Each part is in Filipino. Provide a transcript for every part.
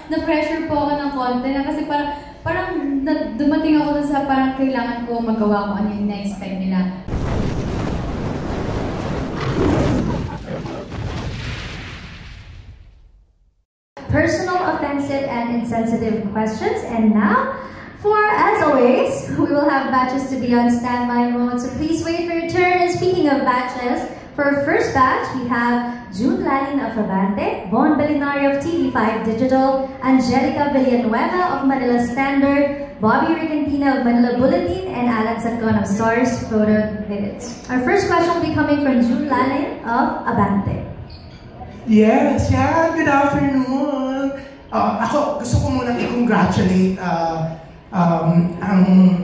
na-pressure po ako ng konti na kasi parang dumating ako sa parang kailangan ko magawa kung ano yung na-expect nila. Personal, offensive, and insensitive questions. And now, as always, we will have batches to be on standby mode. So please wait for your turn. And speaking of batches, for our first batch, we have June Lalin of Abante, Von Belinari of TV5 Digital, Angelica Villanueva of Manila Standard, Bobby Ricantina of Manila Bulletin, and Alan Satcon of Stars Photo Visits. Our first question will be coming from June Lalin of Abante. Yes, yeah, good afternoon. Ako, gusto ko munang i-congratulate ang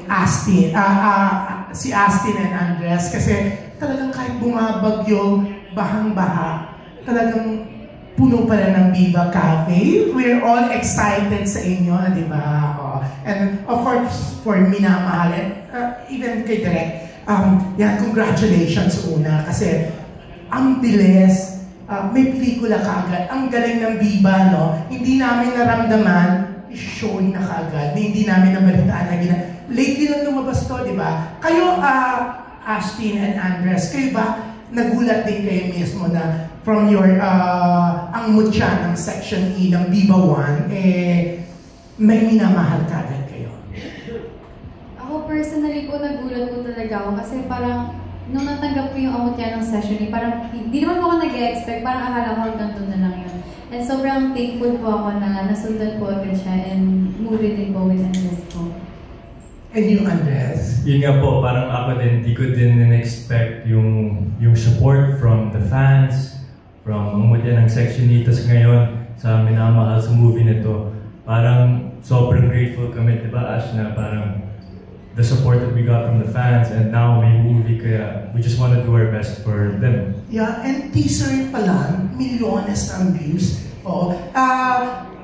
si Astin and Andres kasi talagang kahit bumabagyo, bahang-baha, talagang puno pa rin ng Viva Cafe. We're all excited sa inyo, di ba? And of course, for Minamahal and even kay Direk, yeah, congratulations una kasi ang bilis. May pelikula kaagad. Ang galing ng Viva, no? Hindi namin naramdaman, showing na kaagad. Hindi namin nabalitaan na lately lang lumabas to, di ba? Kayo, Astin and Andres, kayo ba nagulat din kayo mismo na from your, ang mutya ng Section E ng Viva 1, may minamahal kaagad kayo? Ako personally po, nagulat po talaga ako kasi parang nung natanggap ko yung amutya ng session, parang hindi naman po ako nag-expect, parang akala ko hanggang doon na lang yun. And sobrang thankful po ako na nasundan po agad siya and movie din po with Andres po. And yung Andres? Yun nga po, parang ako din, di ko din in-expect yung support from the fans, from amutya ng Section E, tas ngayon sa minamahal sa movie nito. Parang sobrang grateful kami, di ba Ash, na parang the support that we got from the fans, and now may movie kaya we just want to do our best for them. Yeah, and teaser pa lang, milyones ng views. Oo.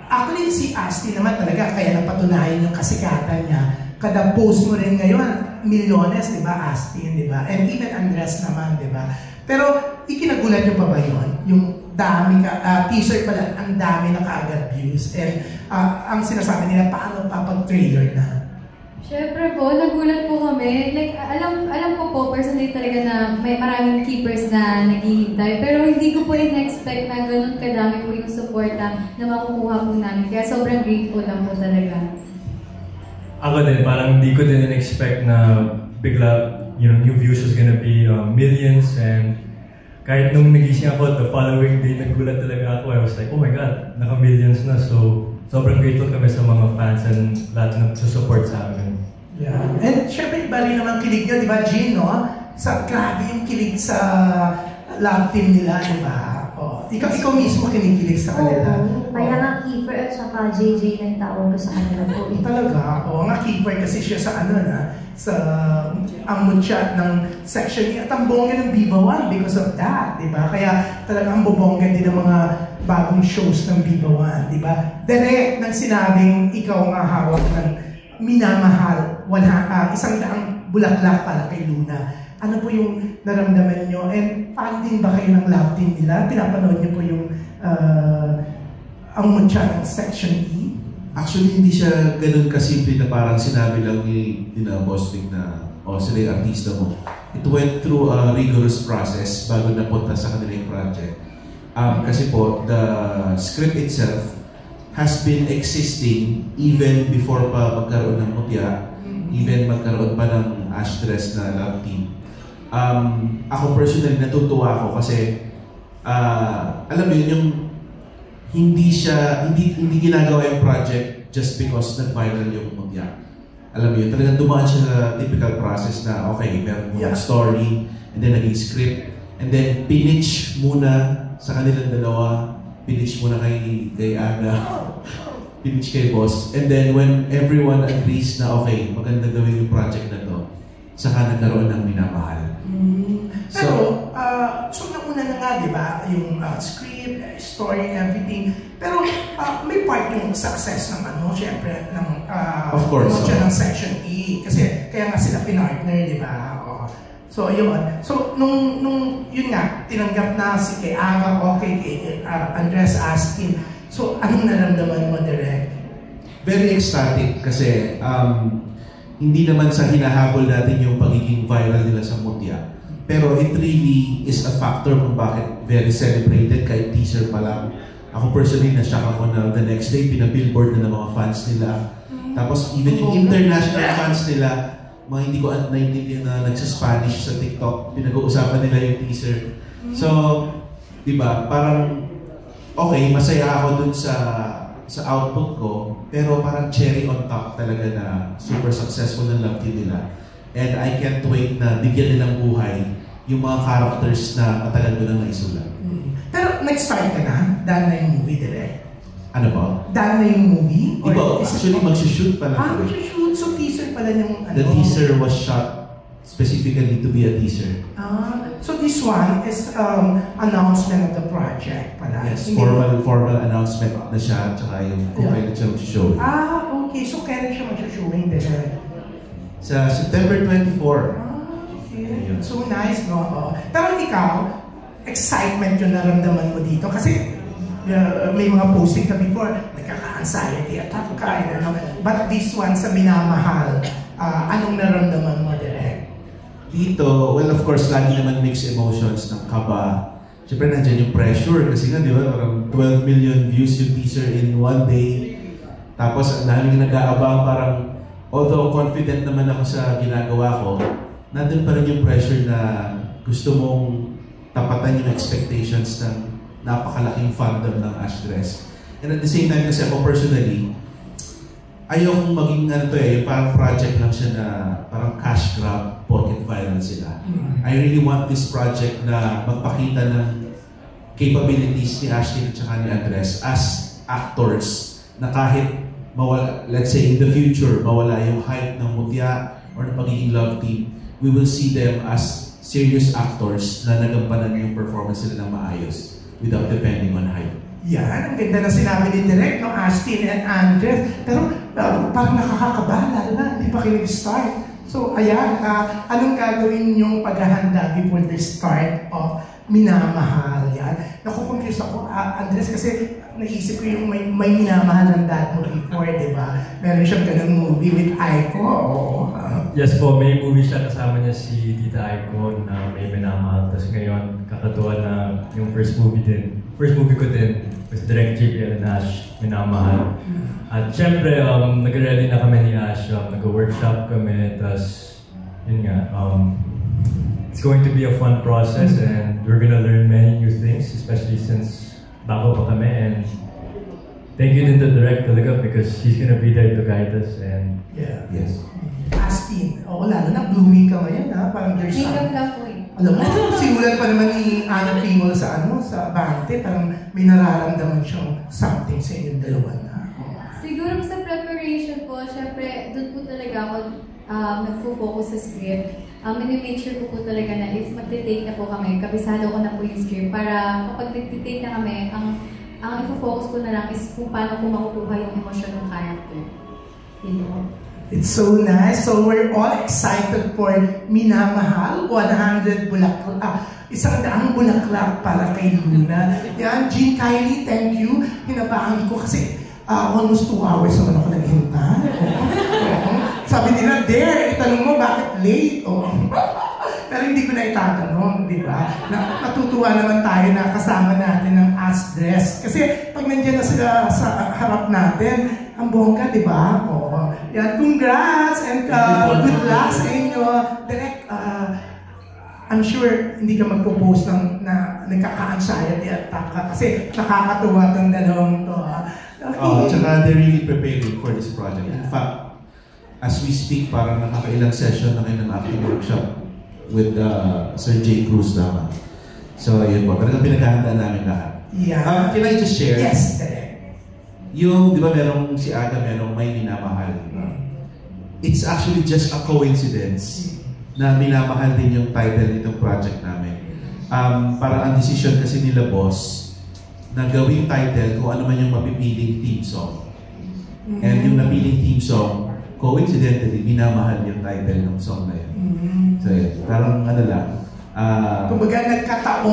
Actually, si Asti naman talaga, kaya napatunayan yung kasikatan niya. Kada post mo rin ngayon, milyones, di ba, Asti, di ba? And even Andres naman, di ba? Pero, ikinagulat niyo pa ba yun? Yung dami teaser pa lang, ang dami na kaagad views. And ang sinasabi nila, paano kapag-trailer na? Siyempre po, nagulat po kami. Like, alam ko po, personally talaga na may maraming keepers na naghihintay. Pero hindi ko po in-expect na ganun kadami po yung support na makukuha po namin. Kaya sobrang grateful lang po talaga. Ako din, parang hindi ko din in-expect na bigla, yung views was gonna be millions. And kahit nung nagising ako, the following day, nagulat talaga ako. I was like, oh my God, naka-millions na. So, sobrang grateful kami sa mga fans and lahat na support sa amin. Yeah. And syempre, bali naman kilig nyo, di ba, Jean, no? Grabe yung kilig sa love team nila, di ba? Ikaw mismo kinikilig sa kanila. Oo. Kaya nga Kiefer at saka JJ na yung tawag ko sa kanila po. Talaga? Oo nga, Kiefer kasi siya sa sa ang mutya ng Section E at ang bongga ng Viva 1 because of that, di ba? Kaya talagang ang bubongga din ng mga bagong shows ng Viva 1, di ba? Direct nang sinabing ikaw nga hawak ng minamahal, 100 bulaklak para kay Luna. Ano po yung naramdaman nyo? And fan din ba kayo ng love team nila? Pinapanood nyo po yung ang mutya ng Section E? Actually, hindi siya ganun kasimple na parang sinabi lang ni Boss Vic na sila yung artista mo. It went through a rigorous process bago napunta sa kanila yung project. Kasi po, the script itself has been existing even before pa magkaroon ng mutya, even magkaroon pa ng Astres na love team. Ako personally natutuwa ako kasi alam mo yun, yung hindi ginagawa yung project just because nag-viral yung mutya. Alam mo yun, talagang dumaan siya sa typical process na okay, meron muna story, and then naging script, and then pinitch muna sa kanilang dalawa, pinitch muna kay Ana, pinitch kay Boss, and then when everyone agrees na okay, maganda gawin yung project na to, saka nagkaroon ng minamahal. Pero, so nauna na nga, di ba, yung script, story, everything. Pero may part yung success ng syempre, ng of course, ng Section E. Kasi kaya nga sila pinartner, di ba? So, yun. So, nung yun nga, tinanggap na si kay Aga, okay, kay Andres Astin. So, anong naramdaman mo, Direk? very ecstatic kasi hindi naman sa hinahabol natin yung pagiging viral nila sa Mutya. Pero it really is a factor kung bakit very celebrated kahit teaser pa lang. Ako personally, na-shock ako na the next day, pinabillboard na ng mga fans nila. Tapos even yung international fans nila, mga hindi ko naintindihan na nagsa-Spanish sa TikTok, pinag-uusapan nila yung teaser. So, di ba, parang okay, masaya ako dun sa output ko, pero parang cherry on top talaga na super successful ng love team nila. And I can't wait na bigyan nilang buhay yung mga characters na matagal ko nang naisulat. Pero nag-start ka na? Dahil na yung movie direct? Ano ba? Dahil na yung movie? Di ba? Actually, mag-shoot pa lang. Mag-shoot. So teaser pala yung ano? The teaser was shot specifically to be a teaser. So this one is announcement of the project pala? Yes, formal announcement na siya, tsaka yung kung kailan siya mag-show. Okay. So kailan siya mag-showing direct? Sa September 24. Okay. So nice, no? Pero ikaw, excitement yung naramdaman mo dito kasi may mga posting ka before, nagkaka-anxiety attack ka, but this one sa minamahal, anong naramdaman mo direct? Dito, well of course, lagi naman mixed emotions ng kaba. Siyempre nandiyan yung pressure kasi nga, di ba, parang 12 million views yung teaser in one day. Tapos ang daming nag-aabang, parang although confident naman ako sa ginagawa ko, nandun pa rin yung pressure na gusto mong tapatan yung expectations ng napakalaking fandom ng Ashdress. And at the same time kasi ako personally, ayokong maging yung parang project lang siya na parang cash grab, pocket viral sila. I really want this project na magpakita ng capabilities ni Ashley at saka ni Andres as actors na kahit mawala, let's say in the future, mawala yung hype ng Mutya or ng pagiging love team, we will see them as serious actors na nagampanan yung performance nila ng maayos without depending on hype. Yan, ang ganda na sinabi ni Direk, no, Astin and Andres. Pero parang nakakakabala na, hindi pa kayo start. So, ayan, anong gagawin yung paghahanda before the start of Minamahal? Yan. Nakukonfuse ako, Andres, kasi naisip ko yung may minamahal ng dad mo before, di ba? Meron siyang ganun movie with Aiko. Yes po, may movie siya, kasama niya si Tita Aiko na may minamahal. Tapos ngayon, kakatuwa na yung first movie ko din with Direct JPL and Ash, Minamahal. At syempre, nag-ready na kami ni Ash, nag-workshop kami, tapos yun nga, it's going to be a fun process and we're gonna learn many new things, especially since bago pa kami, and thank you din to Direct talaga because he's gonna be there to guide us. And yeah. Yes. Astin, lalo na blooming ka ngayon, ha? Parang there's Makeup lang po eh. Alam mo, simulan pa naman ni Ana Pingol sa Bante, parang may nararamdaman siyang something sa inyong dalawa na. Siguro sa preparation po, syempre, doon po talaga ako nagfo-focus sa script. Minimake sure ko po talaga na if mag-take na po kami, kabisado ko na po yung script para kapag nag-take na kami, ang ifo-focus ko na lang is kung paano ko makukuha yung emosyon ng character. Yun po. It's so nice. So we're all excited for Minamahal, 100 bulaklak. 100 bulaklak para kay Luna. Yan, Jean Kylie, thank you. Hinabahan ko kasi almost 2 hours naman ako naghintay. Sabi nila, there, itanong mo bakit late? Pero hindi ko na itatanong, di ba? Natutuwa naman tayo na kasama natin ng Ashdress. Kasi pag nandiyan na sila sa harap natin, ang bongga, di ba? Yan, congrats and good luck sa inyo. Direct, I'm sure hindi ka magpo-post na nagkaka-anxiety attack ka kasi nakakatuwa itong dalawang to. Okay. Tsaka they're really preparing for this project. In fact, as we speak, parang nakakailang session na kayo ng acting workshop with Sir J. Cruz naman. So, yun po. Talagang pinaghahandaan namin lahat. Yeah. Can I just share? Yes, direct. Yung, di ba merong si Aga, merong may minamahal. It's actually just a coincidence na minamahal din yung title nitong project namin. Parang ang decision kasi nila boss na gawing title kung ano man yung mapipiling theme song. And yung napiling theme song, coincidentally, minamahal yung title ng song na yun. So yun, parang ano lang. Kumbaga nagkatapo,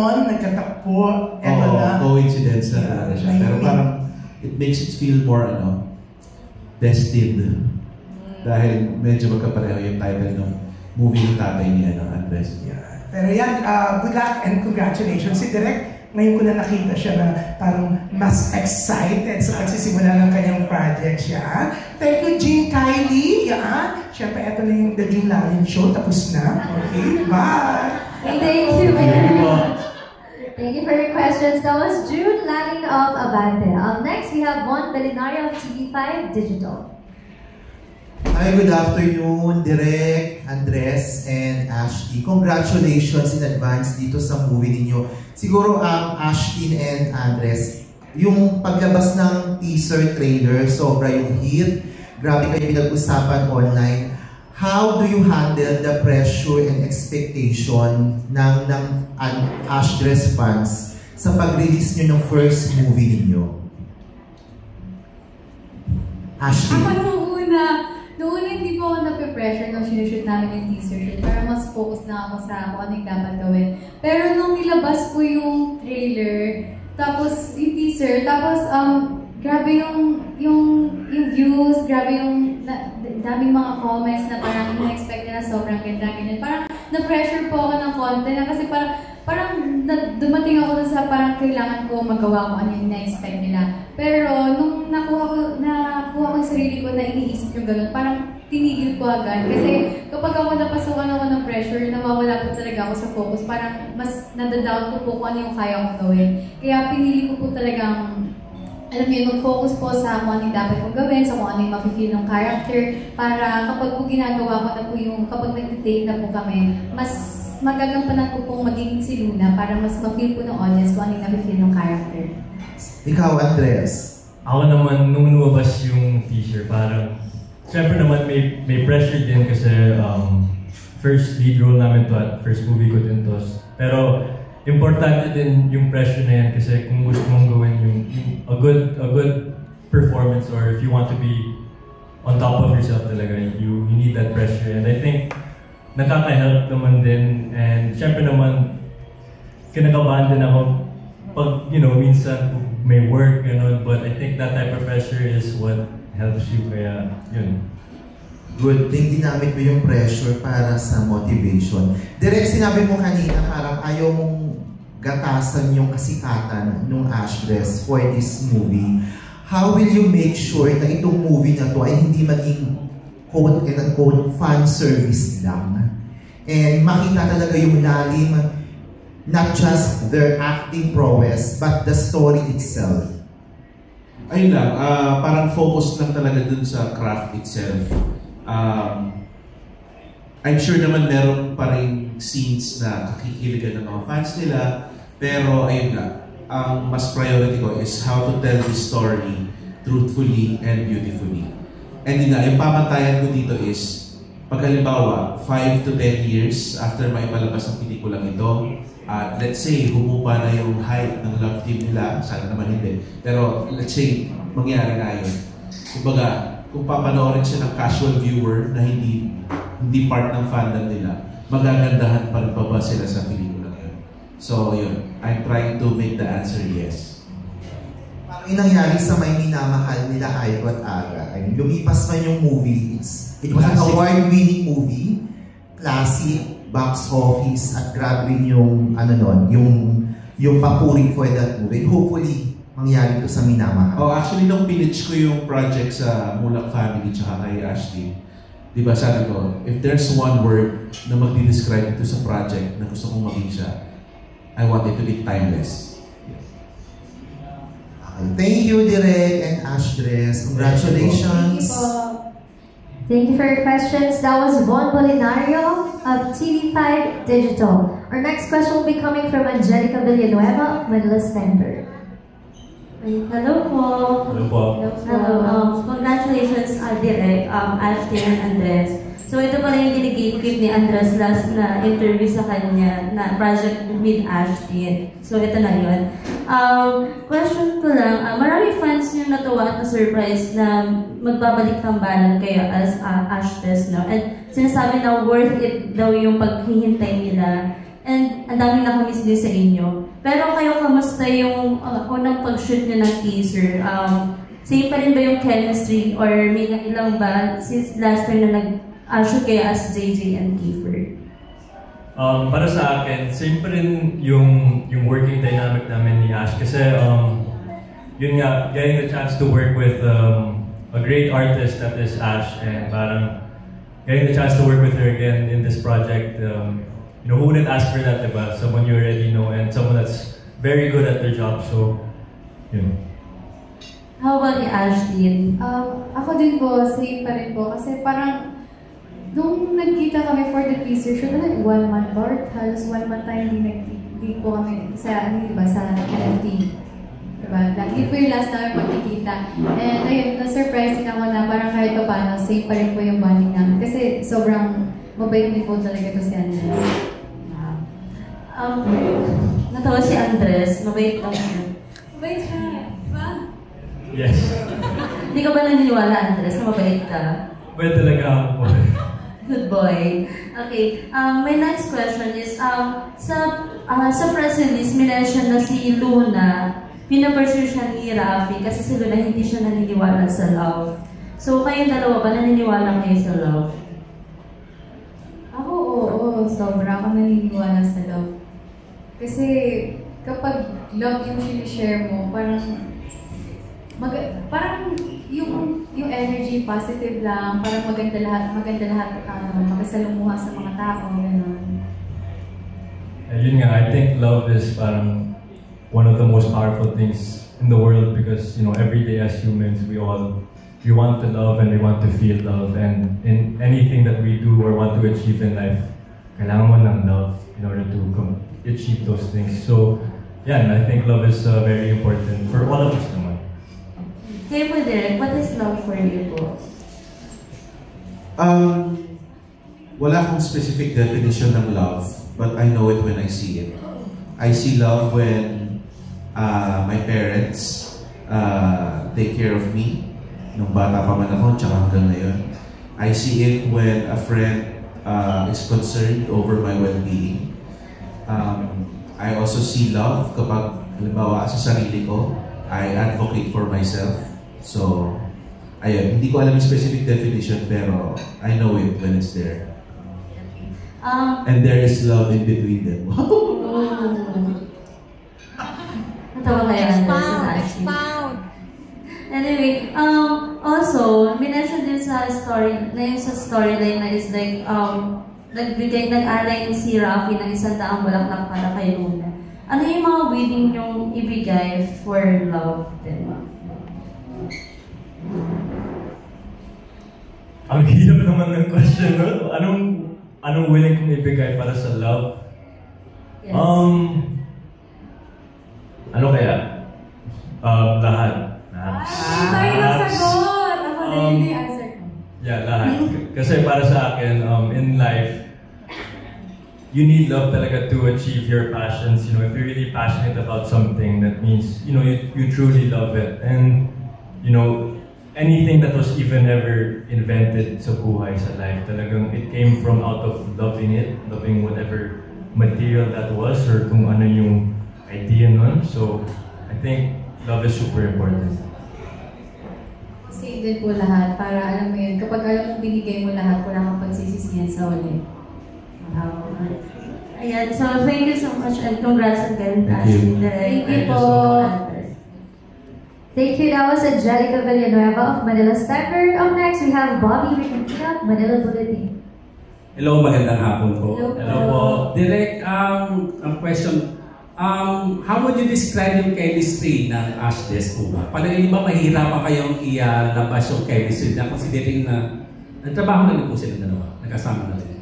eto na. Coincidence na talaga siya. Pero parang, it makes it feel more, Destined. Dahil medyo magkapareho yung title ng movie ng tatay niya, Andres. Yeah. Pero yan, good luck and congratulations. Si Direk, ngayon ko na nakita siya na parang mas excited sa pagsisimula ng kanyang project siya. Thank you, Jean Kylie. Yan. Siyempre, ito na yung The Jean Lion Show. Tapos na. Okay, bye! Thank you. Thank you for your questions. That was June Lanin of Abante. Up next, we have Von Belinario of TV5 Digital. Hi, good afternoon, Direk, Andres, and Ashley. Congratulations in advance dito sa movie ninyo. Siguro Ashley and Andres, yung paglabas ng teaser trailer, sobra yung hit. Grabe kayo pinag-usapan online. How do you handle the pressure and expectation ng Ashdress fans sa pag-release nyo ng first movie ninyo? Ashley. Noong hindi po ako nape-pressure nung sinushoot namin yung teaser shoot. Para mas focus na ako sa kung ano yung dapat gawin. Pero nung nilabas po yung trailer, tapos yung teaser, tapos grabe yung views, grabe yung daming mga comments na parang ina-expect na sobrang ganda, ganyan. Parang na-pressure po ako ng konti na kasi parang dumating ako dun sa parang kailangan ko magawa kung ano yung na-expect nila. Pero nung nakuha ko yung sarili ko na iniisip yung ganun, parang tinigil ko agad. Kasi kapag ako napasukan ako ng pressure, nawawala po talaga ako sa focus. Parang mas nadadown ko po kung ano yung kaya kong gawin. Kaya pinili ko po talagang alam niyo, mag-focus po sa kung ano yung dapat kong gawin, sa kung ano yung mafe-feel ng character, para kapag po ginagawa ko na po yung, kapag nag-take na po kami, mas magagampanan ko pong magiging si Luna para mas ma-feel po ng audience kung ano yung nafe-feel ng character. Ikaw, Andres. Ako naman, nung lumabas yung teaser, parang, syempre naman may pressure din kasi first lead role namin to at first movie ko din to. Pero, importante din yung pressure na yan kasi kung gusto mong gawin yung a good performance or if you want to be on top of yourself talaga, you need that pressure. And I think nakaka-help naman din and syempre naman kinakabahan din ako pag, minsan may work, but I think that type of pressure is what helps you, kaya yun. Good thing ginamit mo yung pressure para sa motivation. Direk, sinabi mo kanina parang ayaw mong gatasan yung kasikatan ng Ashdress for this movie. How will you make sure na itong movie na to ay hindi maging quote-and-unquote fan service lang? And makita talaga yung lalim, not just their acting prowess, but the story itself. Ayun lang, parang focus lang talaga dun sa craft itself. I'm sure naman meron pa rin scenes na kakikiligan ng mga fans nila, pero ayun nga, ang mas priority ko is how to tell the story truthfully and beautifully. And yun nga, yung pamantayan ko dito is, pag halimbawa, 5 to 10 years after maipalabas ang pelikulang ito, at let's say, humupa na yung height ng love team nila, sana naman hindi, pero let's say, mangyari na yun. Kumbaga, kung papanoorin siya ng casual viewer na hindi part ng fandom nila, magagandahan pa rin pa ba sila sa pelikula yun? So, yun. I'm trying to make the answer yes. Parang yung nangyari sa may minamahal nila Aiko at Aga. I mean, lumipas man yung movie. It was an award-winning movie. Classic, box office, at grabe rin yung, yung papuri for that movie. Hopefully, mangyari ito sa minamahal. Oh, actually, nung pinitch ko yung project sa Mulak Family tsaka kay Ashley, di ba sabi ko, if there's one word na magdi-describe ito sa project na gusto kong maging siya, I want it to be timeless. Yes. Okay. Thank you, Direk and Ashdress. Congratulations. Thank you for your questions. That was Von Polinario of TV5 Digital. Our next question will be coming from Angelica Villanueva of Manila Standard. Hello po. Hello po. Hello. Congratulations, Direk, Ashley and Andres. So ito pala yung give ni Andres last na interview sa kanya na project with Ashley. So ito na yun. Question ko lang, marami fans yung natuwa at na-surprise na magbabalik tambalan kayo as Ashdress, no? And sinasabi na worth it daw yung paghihintay nila. And ang daming nakamiss din sa inyo. Pero kayo, kamusta yung unang pag-shoot nyo ng teaser? same pa rin ba yung chemistry or may ilang ba since last time na nag-shoot kayo as JJ and Kiefer? Para sa akin, same pa rin yung working dynamic namin ni Ash kasi yun nga, getting the chance to work with a great artist that is Ash and parang getting the chance to work with her again in this project, you know, who wouldn't ask for that, diba? Someone you already know and someone that's very good at their job, so, yun. How about ni Ashlyn? Ako din po, same pa rin po. Kasi parang, nung nagkita kami for the teaser shoot, 1 month or halos 1 month tayo hindi po kami sa, diba, sa NFT. Diba? Lagi po yung last namin magkikita. And ayun, na-surprise din ako na parang kahit pa paano, same pa rin po yung bonding namin. Kasi sobrang mabait din po talaga to si Andres. Natawa si Andres, mabait daw siya. Mabait siya, diba? Yes. Hindi ka ba naniniwala, Andres, na mabait ka? Well, talaga ako. Good boy. Okay, my next question is, sa press release, minention na si Luna, pinapursue siya ni Rafi kasi si Luna hindi siya naniniwala sa love. So, kayong dalawa ba naniniwala kayo sa love? Ako, oo. Sobra ako naniniwala sa love. Kasi kapag love yung sinishare mo, parang yung energy positive lang, parang maganda lahat makisalumuha sa mga tao, gano'n. Yun nga, I think love is parang one of the most powerful things in the world because, you know, every day as humans, we want to love and we want to feel love, and in anything that we do or want to achieve in life, kailangan mo ng love in order to achieve those things. So, yeah, I think love is very important for all of us naman. Kayo po, Derek, what is love for you po? Wala akong specific definition ng love, but I know it when I see it. I see love when my parents take care of me nung bata pa man ako, tsaka hanggang ngayon. I see it when a friend is concerned over my well-being. I also see love kapag, halimbawa, sa sarili ko, I advocate for myself. So, ayun, hindi ko alam yung specific definition, pero I know it when it's there. And there is love in between them. Natawa kayo, Andres. Anyway, also, minention din sa storyline na is like, nag-alay ni si Rafi ng 100 bulaklak para kay Luna. Ano yung mga willing yung ibigay for love din? Ang hirap naman ng question, no? Anong willing kong ibigay para sa love? Yes. Ano kaya? Lahat. Tayo na sagot! Ako na hindi answer ko. Yeah, lahat. Kasi para sa akin, in life, you need love talaga to achieve your passions. You know, if you're really passionate about something, that means, you know, you truly love it. And, you know, anything that was even ever invented sa buhay, sa life, talagang it came from out of loving it, loving whatever material that was, or kung ano yung idea nun. So, I think love is super important. Same din po lahat, para alam mo yun, kapag alam mo binigay mo lahat, wala kang pagsisisihan sa uli. Ayan, so thank you so much and congrats again, Ashley. Thank you po. Thank you. That was Angelica Villanueva of Manila Standard. Up next, we have Bobby Ricantina of Manila Bulletin. Hello, magandang hapon po. Hello po. Direct, ang question, how would you describe yung chemistry ng Ashdes po ba? Palagay ba mahirapan kayong ilabas yung chemistry na considering na nagtrabaho na rin po silang dalawa, nagkasama na rin?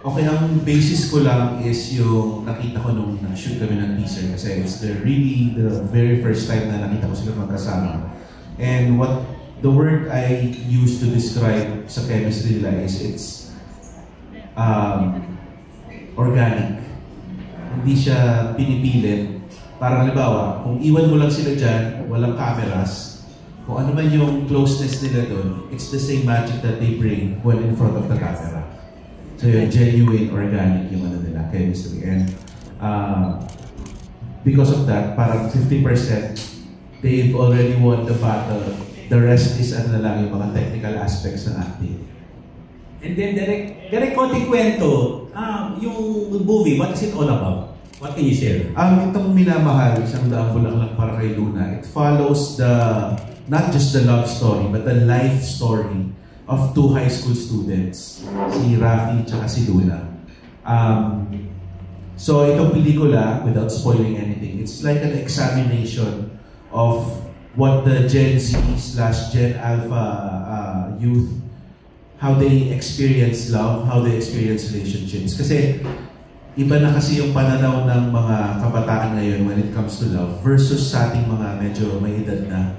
Okay, ang basis ko lang is yung nakita ko nung na-shoot kami ng teaser kasi it's really the very first time na nakita ko sila magkasama. And what the word I use to describe sa chemistry nila is it's organic. Hindi siya pinipilit. Para halimbawa, kung iwan mo lang sila dyan, walang cameras, kung ano man yung closeness nila doon, it's the same magic that they bring when in front of the camera. So yung genuine, organic yung ano nila, chemistry. And because of that, parang 50%, they've already won the battle the rest is ano na lang yung mga technical aspects ng acting. And then, direct konting kwento, yung movie, what is it all about? What can you share? Itong Minamahal, Isang Daang Bulaklak para kay Luna, it follows not just the love story, but the life story of two high school students, si Rafi at si Luna. So itong pelikula, without spoiling anything, it's like an examination of what the Gen Z/Gen Alpha youth, how they experience love, how they experience relationships. Kasi iba na kasi yung pananaw ng mga kabataan ngayon when it comes to love versus sa ating mga medyo may edad na.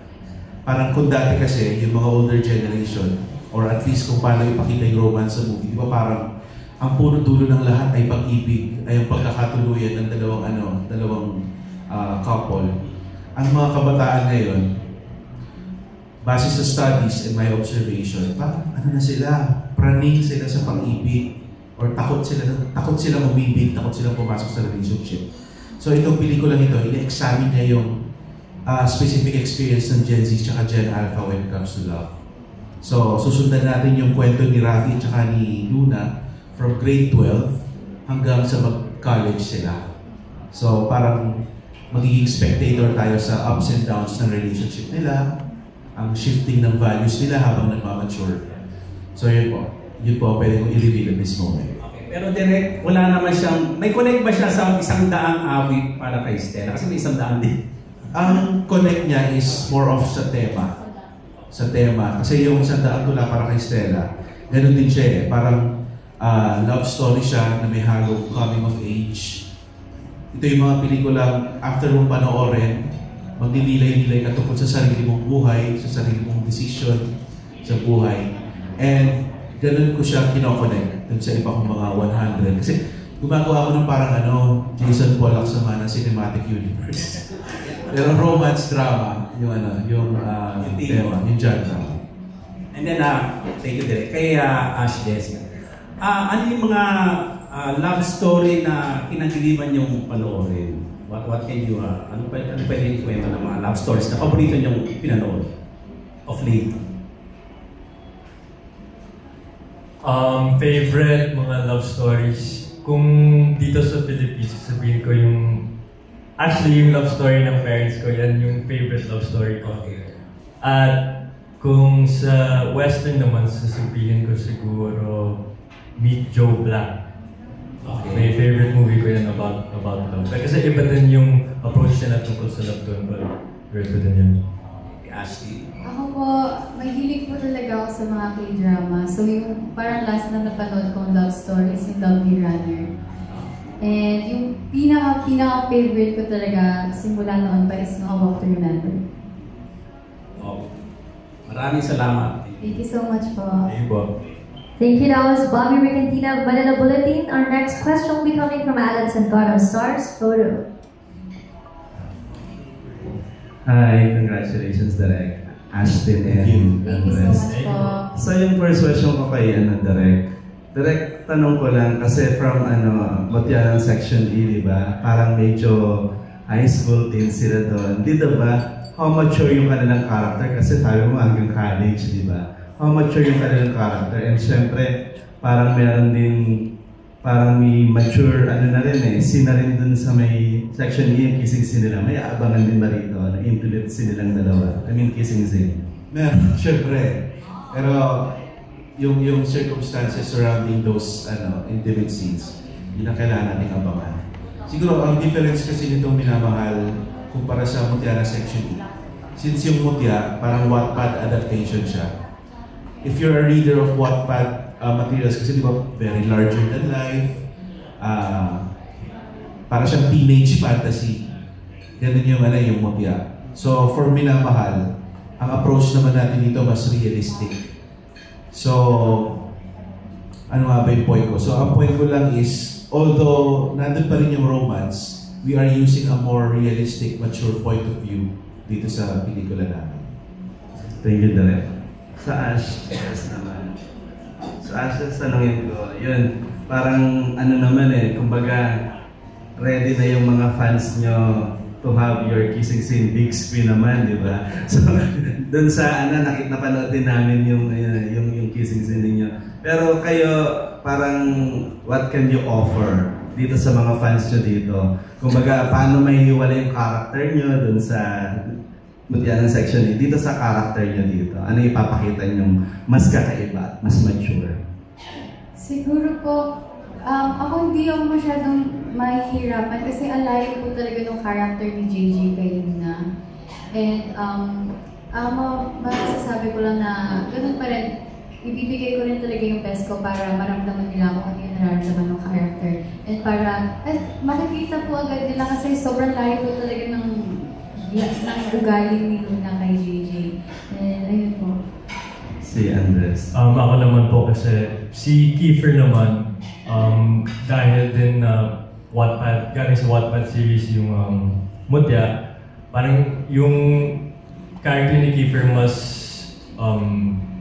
Parang kung dati kasi yung mga older generation, or at least kung paano ipakita yung romance sa movie, di ba parang ang puno-dulo ng lahat ay pag-ibig, ay ang pagkakatuluyan ng dalawang couple. Ang mga kabataan ngayon, base sa studies and my observation, parang ano na sila, praning sila sa pag-ibig, or takot silang umibig, takot silang pumasok sa relationship. So itong pelikula nito, ina-examine niya yung specific experience ng Gen Z at Gen Alpha when it comes to love. So susundan natin yung kwento ni Rafi at ni Luna from grade 12 hanggang sa mag-college sila. So parang magiging spectator tayo sa ups and downs ng relationship nila, ang shifting ng values nila habang nagmamature. So yun po pwede kong i-reveal at this moment. Okay, pero direct, wala naman siyang, may connect ba siya sa 100 awit para kay Stella? Kasi may 100 din. Ang connect niya is more of sa tema. Kasi yung 100 tula para kay Stella, ganun din siya eh. Parang love story siya na may halong coming of age. Ito yung mga pelikulang after mong panoorin, magdidilay-dilay ka tungkol sa sarili mong buhay, sa sarili mong decision sa buhay. And ganun ko siya kinoconnect dun sa iba kong mga 100. Kasi gumagawa ko ng parang Jason Pollock sama ng cinematic universe. Pero romance drama, yung tema, yung genre. And then, thank you Direk. Kay Ash Des. Ano yung mga love story na kinagiliban yung panoorin? What can you, ano pwede yung kwento ng mga love stories na paborito niyong pinanood of late? Favorite mga love stories, kung dito sa Philippines, sabihin ko yung love story ng parents ko, yan yung favorite love story ko. At kung sa Western naman, sasabihin ko siguro Meet Joe Black. Okay. May favorite movie ko yan about love. Kasi iba din yung approach niya na tungkol sa love doon, but very good din yan. Ashley? Ako po, mahilig po talaga ako sa mga K-drama. So yung parang last na napanood kong love story is yung Lovely Runner. And yung pinaka-favorite ko talaga simula noon pa is No Walk to Remember. Oh. Maraming salamat. Thank you so much po. Thank you po. Thank you. That was Bobby Recantina of Manila Bulletin. Our next question will be coming from Alan Santoro of Stars Photo. Hi, congratulations Direk. Ashton and Thank you so much po. So yung first question ko kay Direk, tanong ko lang kasi from Mutya ng Section E, di ba? Parang medyo high school teens sila doon. Di ba? How mature yung kanilang character? Kasi sabi mo hanggang college, di ba? How mature yung kanilang character? And syempre, parang meron din, parang may mature, na rin eh, scene na rin dun sa may Section E, yung kissing scene nila. May aabangan din ba rito? Intimate scene nilang dalawa? Kissing scene. Meron, syempre. Pero yung circumstances surrounding those intimate scenes, yun ang kailangan nating abangan. Siguro, ang difference kasi nitong Minamahal kumpara sa Mutya na Section E. Since yung Mutya, parang Wattpad adaptation siya. If you're a reader of Wattpad materials, kasi di ba very larger than life, para siyang teenage fantasy. Ganun yung Mutya. So for Minamahal, ang approach naman natin dito mas realistic. So, ano nga ba yung point ko? So ang point ko lang is, although nandun pa rin yung romance, we are using a more realistic, mature point of view dito sa pelikula namin. Thank you, Direk. Sa Ash, yes naman. Sa Ash, tanongin ko, yun, parang naman kumbaga, ready na yung mga fans nyo to have your kissing scene big screen naman, di ba? So, dun sa napanood din namin yung kissing scene ninyo. Pero kayo, parang what can you offer dito sa mga fans nyo dito? Kumbaga, paano may hiwala yung character nyo dun sa Mutya ng Section A, dito sa character nyo dito? Ano ipapakita nyo mas kakaiba at mas mature? Siguro po, ako hindi ako masyadong mahihirapan kasi alayo po talaga ng character ni JJ kay Luna. And masasabi ko lang na ganun pa rin, ibibigay ko rin talaga yung best ko para maramdaman nila kung ano yung nararamdaman ng character. And para, makikita po agad nila kasi sobrang layo po talaga ng ugali ni Luna kay JJ. And ayun po. Si Andres. Ako naman po kasi si Kiefer naman, dahil din Wattpad, galing sa Wattpad series yung Mutya, parang yung character ni Kiefer mas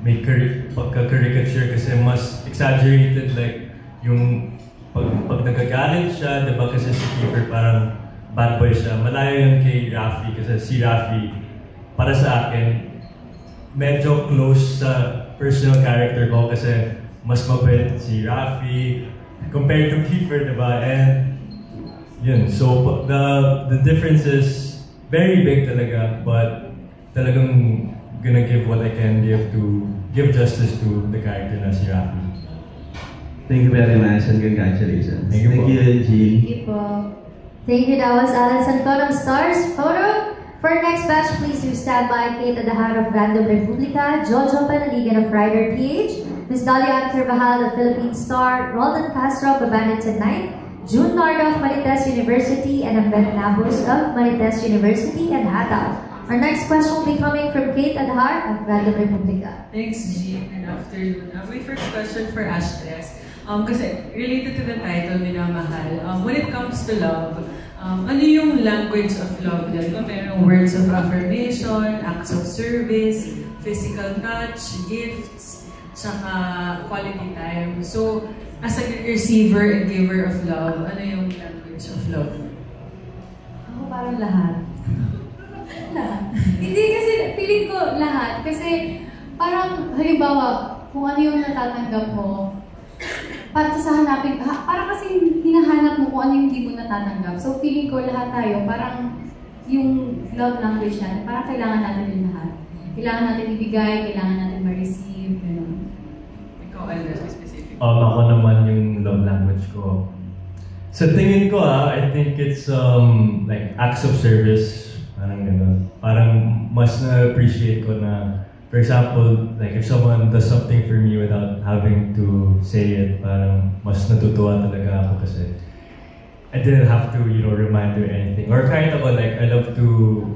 may pagka-caricature kasi mas exaggerated, like yung pag nagagalit siya, diba kasi si Kiefer parang bad boy siya. Malayo yun kay Rafi kasi si Rafi, para sa akin, medyo close sa personal character ko kasi mas mabait si Rafi compared to Kiefer, diba? And yun, so the difference is very big talaga, but talagang gonna give what I can give to give justice to the character na si Rafi. Thank you very much and congratulations. Thank you, Jean. Thank you po. Thank you. That was Alan Santon of Stars Photo. For our next batch, please do stand by Kate Adahar of Random Republica, Jojo Panaligan of Rider PH, Ms. Dalian Carvajal of Philippine Star, Roldan Castro of Abandoned Night, June Nardo of Marites University, and Ambet Nabos of Marites University and Hataw. Our next question will be coming from Kate Adahar of Random Republica. Thanks, G. Good afternoon. My first question for Ashtres. Kasi related to the title, Minamahal, when it comes to love, ano yung language of love niya? Diba mayroong words of affirmation, acts of service, physical touch, gifts, saka quality time. So, as a receiver and giver of love, ano yung language of love? Ako parang lahat. Lahat. Hindi kasi, feeling ko lahat. Kasi parang, halimbawa, kung ano yung natatanggap mo, para sa hanapin, parang kasi hinahanap mo kung ano yung hindi mo natatanggap. So feeling ko lahat tayo, parang yung love language natin, parang kailangan natin yung lahat. Kailangan natin ibigay, kailangan natin ma-receive, gano'n. Ikaw, Andres, specific. Ako naman yung love language ko. Sa tingin ko I think it's like acts of service. Parang gano'n. Parang mas na-appreciate ko na, for example, like if someone does something for me without having to say it, parang mas natutuwa talaga ako kasi I didn't have to, remind her anything. Or kahit ako, like, I love to,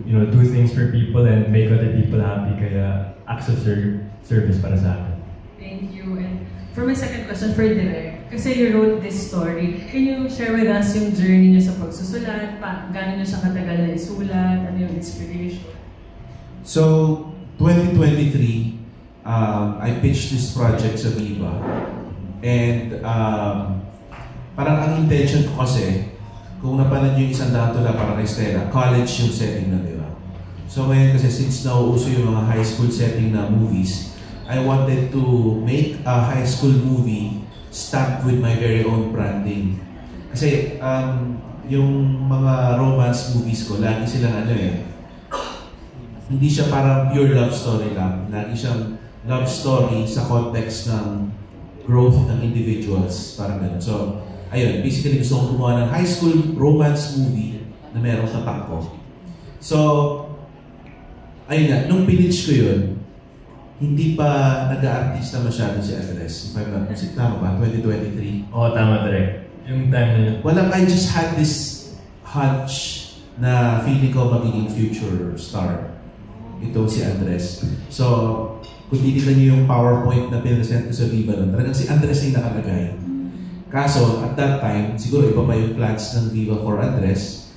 do things for people and make other people happy, kaya acts of service para sa akin. Thank you. And for my second question for Direk, kasi you wrote this story, can you share with us yung journey niyo sa pagsusulat? Gano'n niyo siya katagal na isulat? Ano yung inspiration? So, 2023, I pitched this project sa Viva. And parang ang intention ko kasi, kung napanood yung isang tula para kay Stella, college yung setting na, di ba? So ngayon kasi since nauuso yung mga high school setting na movies, I wanted to make a high school movie stamped with my very own branding. Kasi yung mga romance movies ko, lagi silang hindi siya parang pure love story lang. Lagi siyang love story sa context ng growth ng individuals. Parang ganun. So, ayun. Basically, gusto kong gumawa ng high school romance movie na merong tatak ko. So, ayun nga. Nung pinitch ko yun, hindi pa nag-aartista masyado si Andres. If I'm not mistaken, tama ba? 2023? Oo, tama, direct. Yung time na yun. Walang, I just had this hunch na feeling ko magiging future star. Ito si Andres. So, kung titignan niyo yung PowerPoint na pinresent ko sa Viva nun, talagang si Andres yung nakalagay. Kaso, at that time, siguro iba pa yung plans ng Viva for Andres.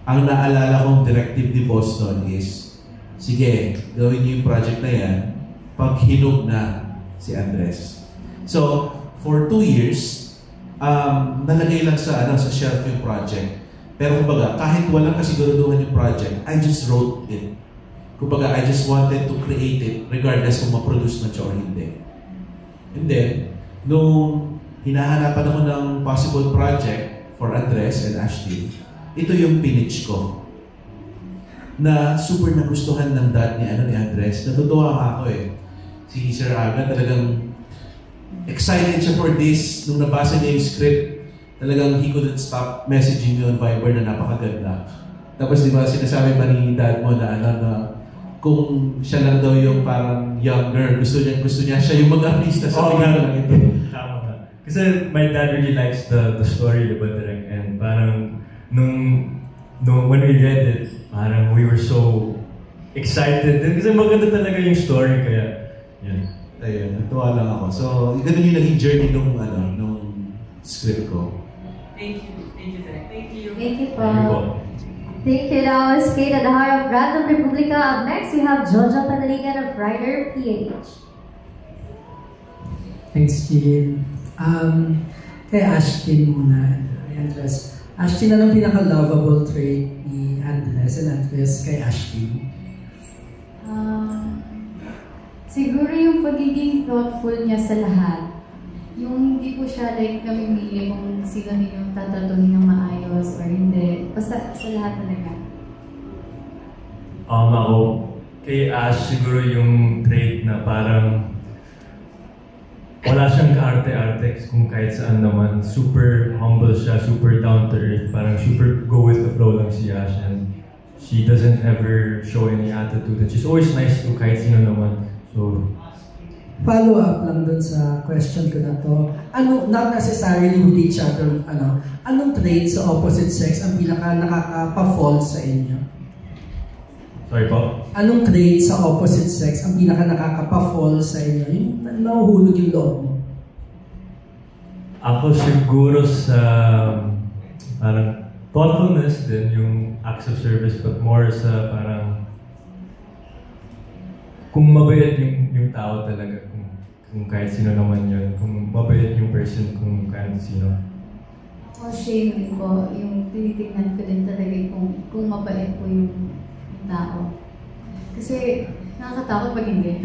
Ang naalala kong directive ni Boston is, sige, gawin niyo yung project na yan pag hinog na si Andres. So, for 2 years, nalagay lang sa shelf yung project. Pero kumbaga, kahit walang kasiguraduhan yung project, I just wrote it. Kumbaga, I just wanted to create it regardless kung ma-produce na siya or hindi. And then, nung hinahanapan ako ng possible project for Andres and Ashley, ito yung pinitch ko. Na super nagustuhan ng dad ni Andres. Natutuwa ako eh. Si Sir Aga talagang excited siya for this. Nung nabasa niya yung script, talagang he couldn't stop messaging me on Viber na napakaganda. Tapos di ba sinasabi pa ni dad mo na kung siya lang daw yung parang younger, gusto niya siya yung mag-artista sa tingin lang ito. Tama ka. Kasi my dad really likes the story, diba, direct? And parang when we read it, parang we were so excited. Kasi maganda talaga yung story, kaya yan. Ayun, natuwa lang ako. So, ganun yung naging journey nung script ko. Thank you. Thank you, Direk. Thank you. Thank you, Paul. Thank you. That was Kate at the heart of Random Republica. Up next, we have Jojo Panaligan of Rider PH. Thanks, Jillian. Kay Ashtin muna. Andres. Ashtin, anong pinaka-lovable trait ni Andres and Andres kay Ashtin? Siguro yung pagiging thoughtful niya sa lahat. Yung hindi po siya like namimili kung sino yung tatratuhin ng maayos or hindi. Basta sa lahat talaga. Ako, kay Ash, siguro yung trait na parang wala siyang kaarte-arte kung kahit saan naman. Super humble siya, super down to earth. Parang super go with the flow lang si Ash. And she doesn't ever show any attitude. And she's always nice to kahit sino naman. So, follow up lang dun sa question ko na to. Not necessarily with each other, anong trait sa opposite sex ang pinaka nakaka-fall sa inyo? Sorry po? Anong trait sa opposite sex ang pinaka nakaka-fall sa inyo? Yung nahuhulog yung loob mo? Ako siguro sa parang thoughtfulness din, yung acts of service, but more sa parang kung mabait yung tao talaga, kung kahit sino naman yun, kung mabait yung person, kung kahit sino. Shame din po, yung tinitignan ko din talaga kung mabait po yung tao. Kasi nakakatakot pag hindi.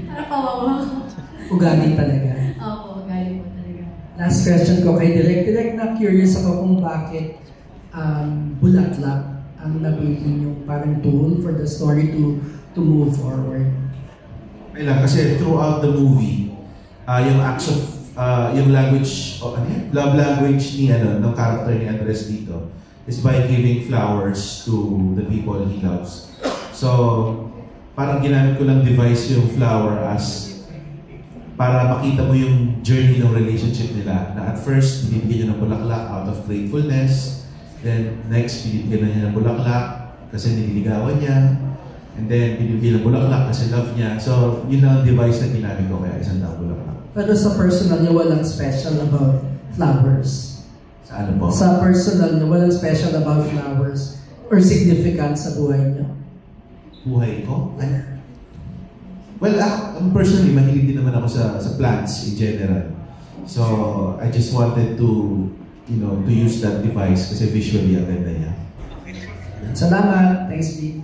Parang kawawa ako. Ugali talaga. Opo, ugali po talaga. Last question ko kay Direk. Direk, na-curious ako kung bakit bulaklak ang nabili yung parang tool for the story to move forward. Kasi throughout the movie, yung acts of, yung language, love language ng character ni Andres dito is by giving flowers to the people he loves. So, parang ginamit ko lang device yung flower as para makita mo yung journey ng relationship nila. Na at first, binibigyan niya ng bulaklak out of gratefulness. Then, next, binibigyan niya ng bulaklak kasi nililigawan niya. And then, binibigyan ng bulaklak kasi love niya. So, yun lang ang device na ginamit ko kaya isang daang bulaklak. Pero sa personal niya, walang special about flowers. Sa ano po? Sa personal niya, walang special about flowers or significant sa buhay niya. Buhay ko? Well, personally, mahilig din naman ako sa plants in general. So, I just wanted to use that device kasi visually ang ganda niya. Salamat. Thanks, Lee.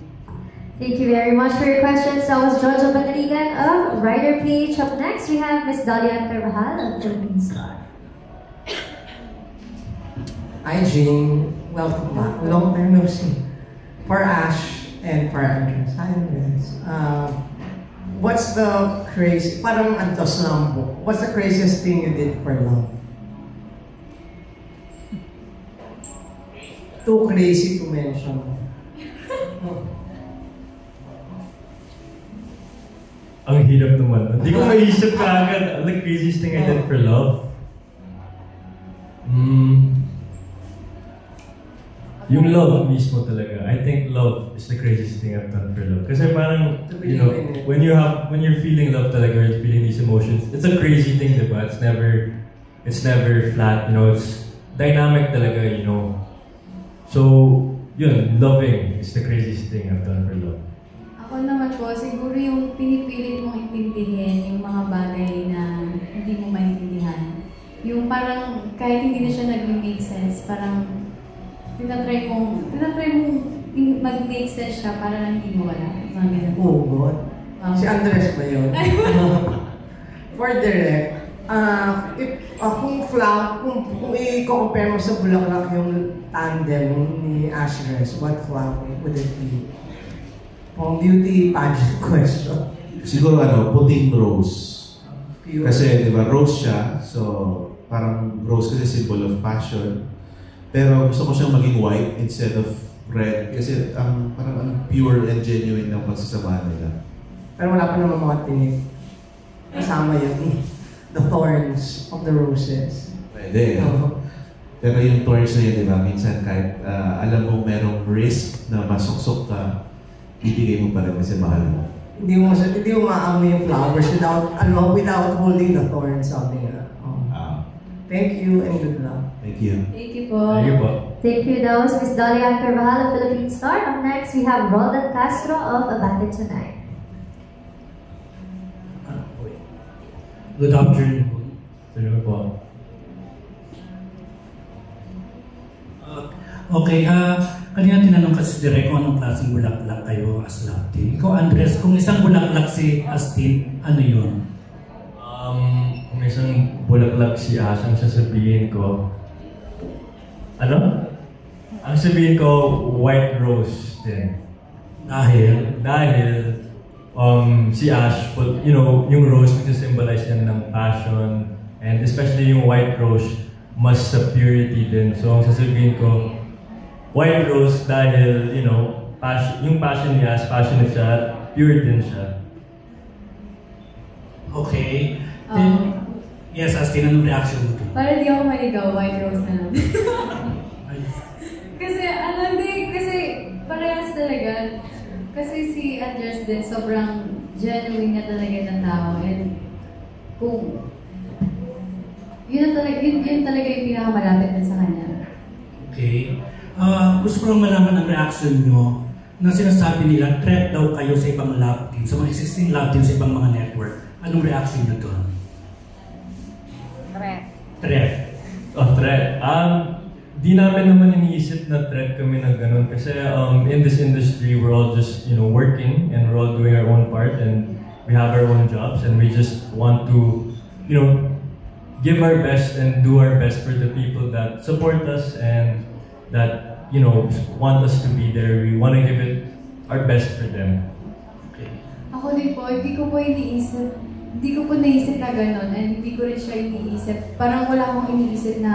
Thank you very much for your questions. That was Jojo Panaligan of Rider PH. Up next, we have Ms. Dalian Carvajal of Philippine Star. Hi, Jean. Welcome back. Long time no see. For Ash and for Andres. Hi, Andres. What's the crazy, parang antos na ang book. What's the craziest thing you did for love? Too crazy to mention. Ang hirap naman. Hindi ko maisip ka agad. The craziest thing I did for love? Yung love mismo talaga. I think love is the craziest thing I've done for love. Kasi parang, when you're feeling love talaga, or you're feeling these emotions, it's a crazy thing, diba? It's never flat, it's dynamic talaga, So, yun, loving is the craziest thing I've done for love. Ako naman po, siguro yung pinipilit mong intindihin yung mga bagay na hindi mo maintindihan. Yung parang, kahit hindi na siya nag-make sense, parang tinatry mong mag-make sense siya para lang hindi mo wala. Mga ganun. Oh, God. Si Andres ba yun? For direct, kung i-compare mo sa Bulaklak yung tandem ni Ashless, what flag would it be? Beauty pageant question. Siguro puting rose. Kasi, di ba, rose siya. So, parang rose kasi symbol of passion. Pero gusto ko siyang maging white instead of red. Kasi parang pure and genuine ng pagsasamahan nila. Pero wala pa naman mga tinig. Kasama yun. The thorns of the roses. Pwede. Pero yung thorns na yun, di ba, minsan kahit alam mo merong risk na masuksok ka, ibigay mo pa rin kasi mahal mo. Hindi mo maamoy yung flowers without holding the thorns, sabi nga. Thank you and good luck. Thank you. Thank you po. Thank you po. Thank you. That was Miss Dalia Carvajal of Philippine Star. Up next, we have Roldan Castro of Abate Tonight. Good afternoon. Hello po. Okay, kanina tinanong kasi direct kung anong klaseng bulaklak kayo as love team. Ikaw, Andres, kung isang bulaklak si Astin, ano yun? Kung isang bulaklak si Ash, ang sasabihin ko, ang sabihin ko, white rose din. Dahil si Ash, yung rose nagsisymbolize yan ng passion, and especially yung white rose, mas sa purity din. So, ang sasabihin ko, white rose dahil, yung passion ni Ash, passionate siya, pure din siya. Okay. Yes, Astin, anong reaction mo? Para di ako maligaw, white rose na lang. kasi parehas talaga. Kasi si Andres din, sobrang genuine niya talaga na tao. And kung yun talaga yung pinakamalapit din sa kanya. Okay. Gusto ko lang malaman ang reaction nyo na sinasabi nila, threat daw kayo sa ibang love team, sa mga existing love team sa ibang mga network. Anong reaction nyo doon? Threat. Threat. Di namin naman iniisip na threat kami na ganun kasi in this industry we're all just working and we're all doing our own part and we have our own jobs and we just want to give our best and do our best for the people that support us and that want us to be there. We want to give it our best for them. Okay. Ako din po, hindi ko po naisip na gano'n and hindi ko rin siya iniisip. Parang wala akong iniisip na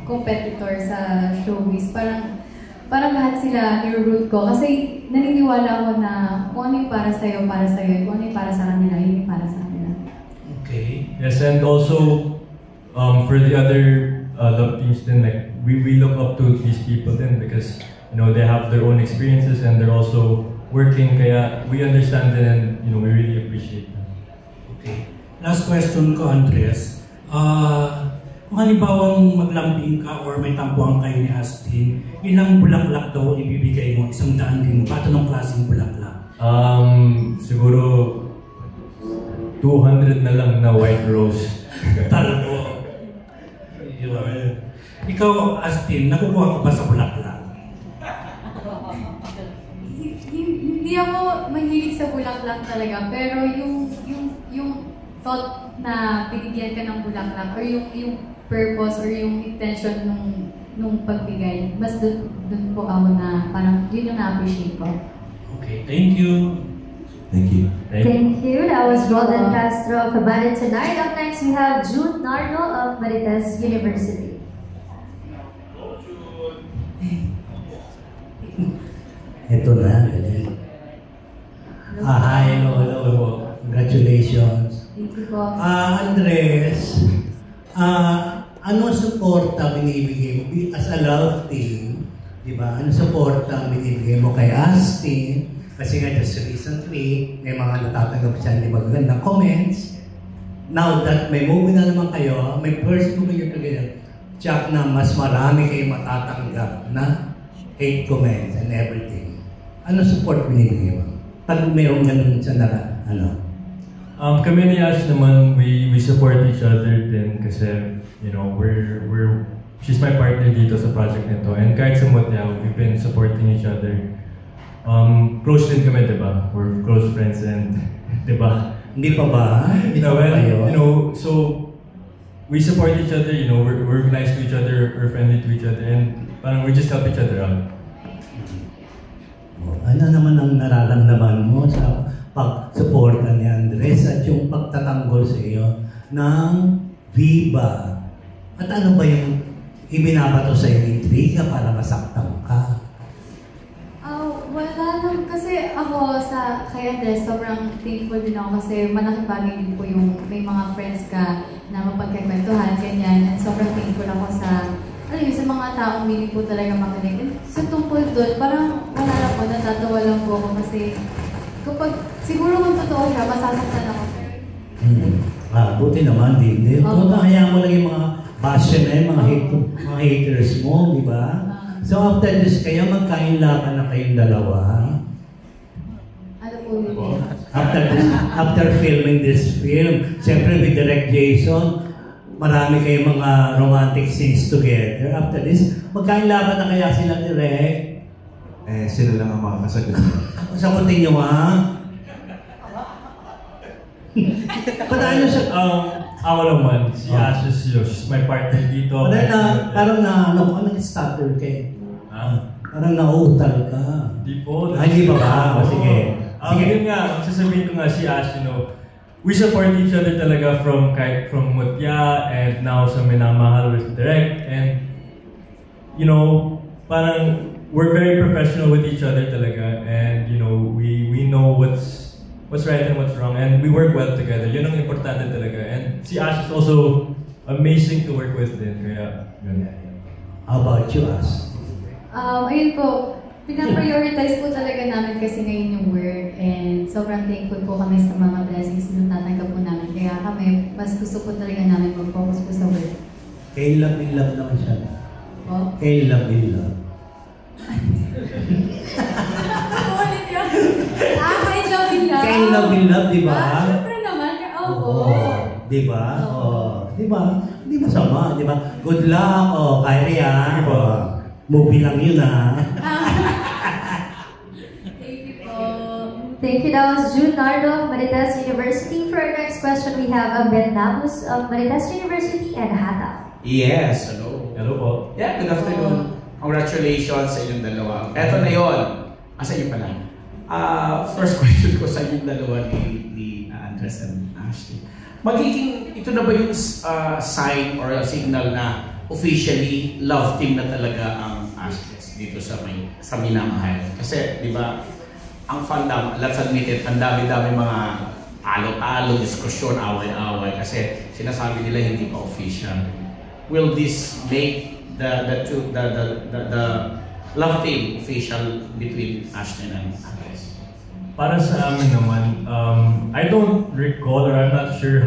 competitor sa showbiz. Parang lahat sila ni-root ko kasi naniniwala ako na kung ano yung para sa'yo, kung ano yung para sa kanila, yun yung para sa kanila. Okay. Yes, and also for the other love teams then we look up to these people then because they have their own experiences and they're also working kaya we understand them and we really appreciate them. Okay. Last question ko, Andres. Kung halimbawang maglambing ka or may tampuhan kayo ni Astin, ilang bulaklak daw ibibigay mo? 100 din. Pato ng klaseng bulaklak? Siguro 200 na lang na white rose. Talbo. Ikaw, Astin, nakukuha ko ba sa bulaklak? Hindi ako mahilig sa bulaklak talaga, pero yung thought na binigyan ka ng bulaklak or yung purpose or yung intention nung pagbigay, mas dun po ako na parang yun yung na-appreciate ko. Okay, thank you. Thank you. Thank you. That was Roldan Castro of Abate Tonight. Up next, we have June Nardo of Marites University. Ito na, galing. Hello. Congratulations. Thank you po. Andres, ano suporta binibigay mo as a love team? Diba? Ano suporta binibigay mo kay Astin? Kasi nga just recently, may mga natatanggap siya di magagandang comments. Now that may movie na naman kayo, may first movie kayo together, check na mas marami kayo matatanggap na hate comments and everything. Ano support binibigay mo? Pag mayroong ganun siya na, Kami ni Ash naman, we support each other din kasi, we're she's my partner dito sa project nito. And kahit sa Mutya, we've been supporting each other. Close din kami, diba? We're close friends and, diba? Hindi pa ba? Hindi pa well, kayo? you know, so we support each other, you know, we're nice to each other, we're friendly to each other, and parang we just help each other out. Ano naman ang nararamdaman mo sa pag-suporta ni Andres at yung pagtatanggol sa iyo ng Viva? At ano ba yung ibinabato sa iyo intriga para masaktan ka? Wala nang, kasi ako kay Andres, sobrang thankful din ako kasi malaking bagay din po yung may mga friends ka na mapagkakwentuhan, ganyan. And sobrang thankful ako sa mga taong willing po talaga makinig. And sa tungkol doon, parang wala lang po, natatawa lang po ako kasi kapag, siguro kung totoo siya, masasaktan ako. Buti naman din. Hayaan mo lang yung mga bastion na yun, mga haters mo, di ba? So after this, kaya magkainlaban na kayong dalawa? Ano po yun? After filming this film, siyempre with Direct Jason, marami kayong mga romantic scenes together. After this, magkainlaban na kaya sila Direct? Sila lang ang makakasagot. Sagutin nyo Patayin nyo siya. Ako naman, si Ashes, she's my partner dito. Parang nag-stutter kayo. Parang nauutal ka. Hindi po. Hindi ba ba? Sige. Yun nga, sasabihin ko nga si Ash, you know, we support each other talaga from Mutya and now sa Minamahal with Direct. And, you know, parang we're very professional with each other talaga. And, you know, we know what's right and what's wrong. And we work well together. Yun ang importante talaga. And si Ash is also amazing to work with din. Kaya, yun. How about you, Ash? Ayun po, pinaprioritize po talaga namin kasi ngayon yung work and sobrang thankful po kami sa mga blessings na natanggap po namin. Kaya kami, mas gusto po talaga namin mag-focus po sa work. Kay love in love naman siya. Oh? Kay love in love. Ulit yun. Kay love in love. Kay love in love, di ba? Siyempre naman. Di ba? Di ba? Hindi masama, di ba? Good luck, Kyrie, movie lang yun, Thank you. That was June Nardo of Marites University. For our next question, we have Ben Nabus of Marites University and Hata. Yes, hello. Hello po. Yeah, good afternoon. Congratulations sa inyong dalawa. Eto na yun. Sa inyo pala. First question ko sa inyong dalawa ni Andres and Ashley. Magiging, ito na ba yung sign or signal na officially love team na talaga ang Ashley dito sa Minamahal? Kasi, di ba, ang fandom, let's admit it, ang dami-dami mga talo-talo, diskusyon, away-away kasi sinasabi nila hindi pa official. Will this make the love team official between Ashton and Andres? Para sa amin naman, I don't recall or I'm not sure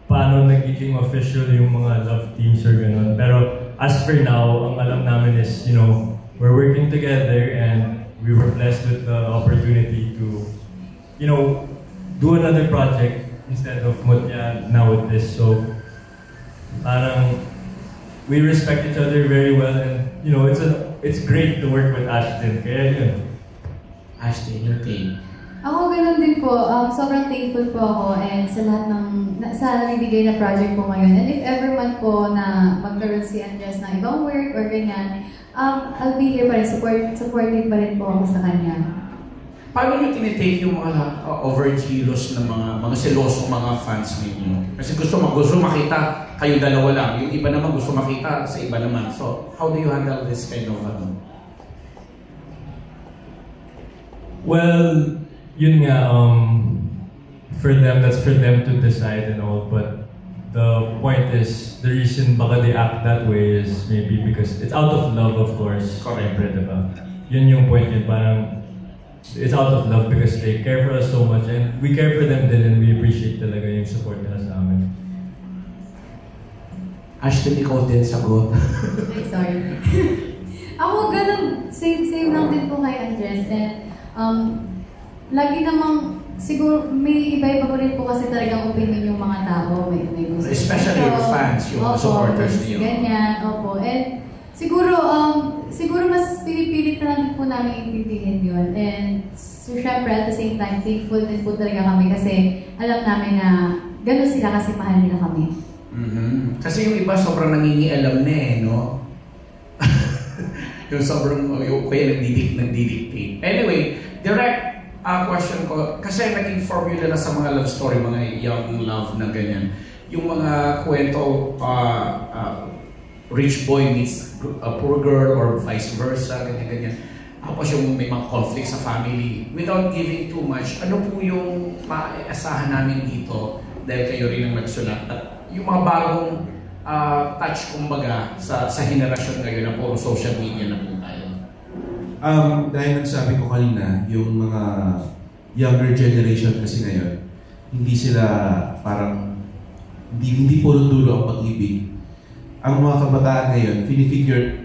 paano nagiging official yung mga love teams or gano'n. Pero as for now, ang alam namin is, you know, we're working together and we were blessed with the opportunity to, you know, do another project instead of Mutya now with this. So, parang we respect each other very well and, you know, it's great to work with Ashton. Kaya yun. Ashton, your team. Ako ganun din po. Sobrang thankful po ako and sa lahat sa nabigay na project po ngayon. And if ever man po na magkaroon si Andres ng ibang work or ganyan, I'll be here pa rin. Supportive pa rin po ako sa kanya. Paano nyo tinitake yung mga overzealous na mga selosong mga fans ninyo? Kasi gusto makita kayong dalawa lang. Yung iba naman gusto makita sa iba naman. So, how do you handle this kind of Well, yun nga, for them, that's for them to decide and all, but the point is, the reason baka they act that way is maybe because it's out of love, of course. Correct. Diba? Yun yung point yun, parang it's out of love because they care for us so much and we care for them din and we appreciate talaga yung support nila sa amin. Ashton, ikaw din sagot. Ay, sorry. Ako ganun, same lang din po kay Andres and lagi namang siguro may iba-iba po rin po kasi talagang opinion yung mga tao. May gusto. Especially your fans. yung supporters niyo. Ganyan, opo. And siguro mas pinipilit na lang po namin intindihin yun. And so, syempre, at the same time, thankful din po talaga kami kasi alam namin na gano'n sila kasi mahal nila kami. Kasi yung iba sobrang nangingialam na no? Yung sobrang, yung kaya nagdidictate. Anyway, direct question ko, kasi naging formula na sa mga love story, mga young love na ganyan. Yung mga kwento, rich boy meets a poor girl or vice versa, ganyan-ganyan. Tapos yung may mga conflict sa family. Without giving too much, ano po yung maaasahan namin dito dahil kayo rin ang nagsulat? At yung mga bagong touch, kumbaga, sa henerasyon ngayon na puro social media na po tayo. Dahil nagsabi ko kanina, yung mga younger generation kasi ngayon, hindi sila parang, hindi puro dulo ang pag-ibig. Ang mga kabataan ngayon,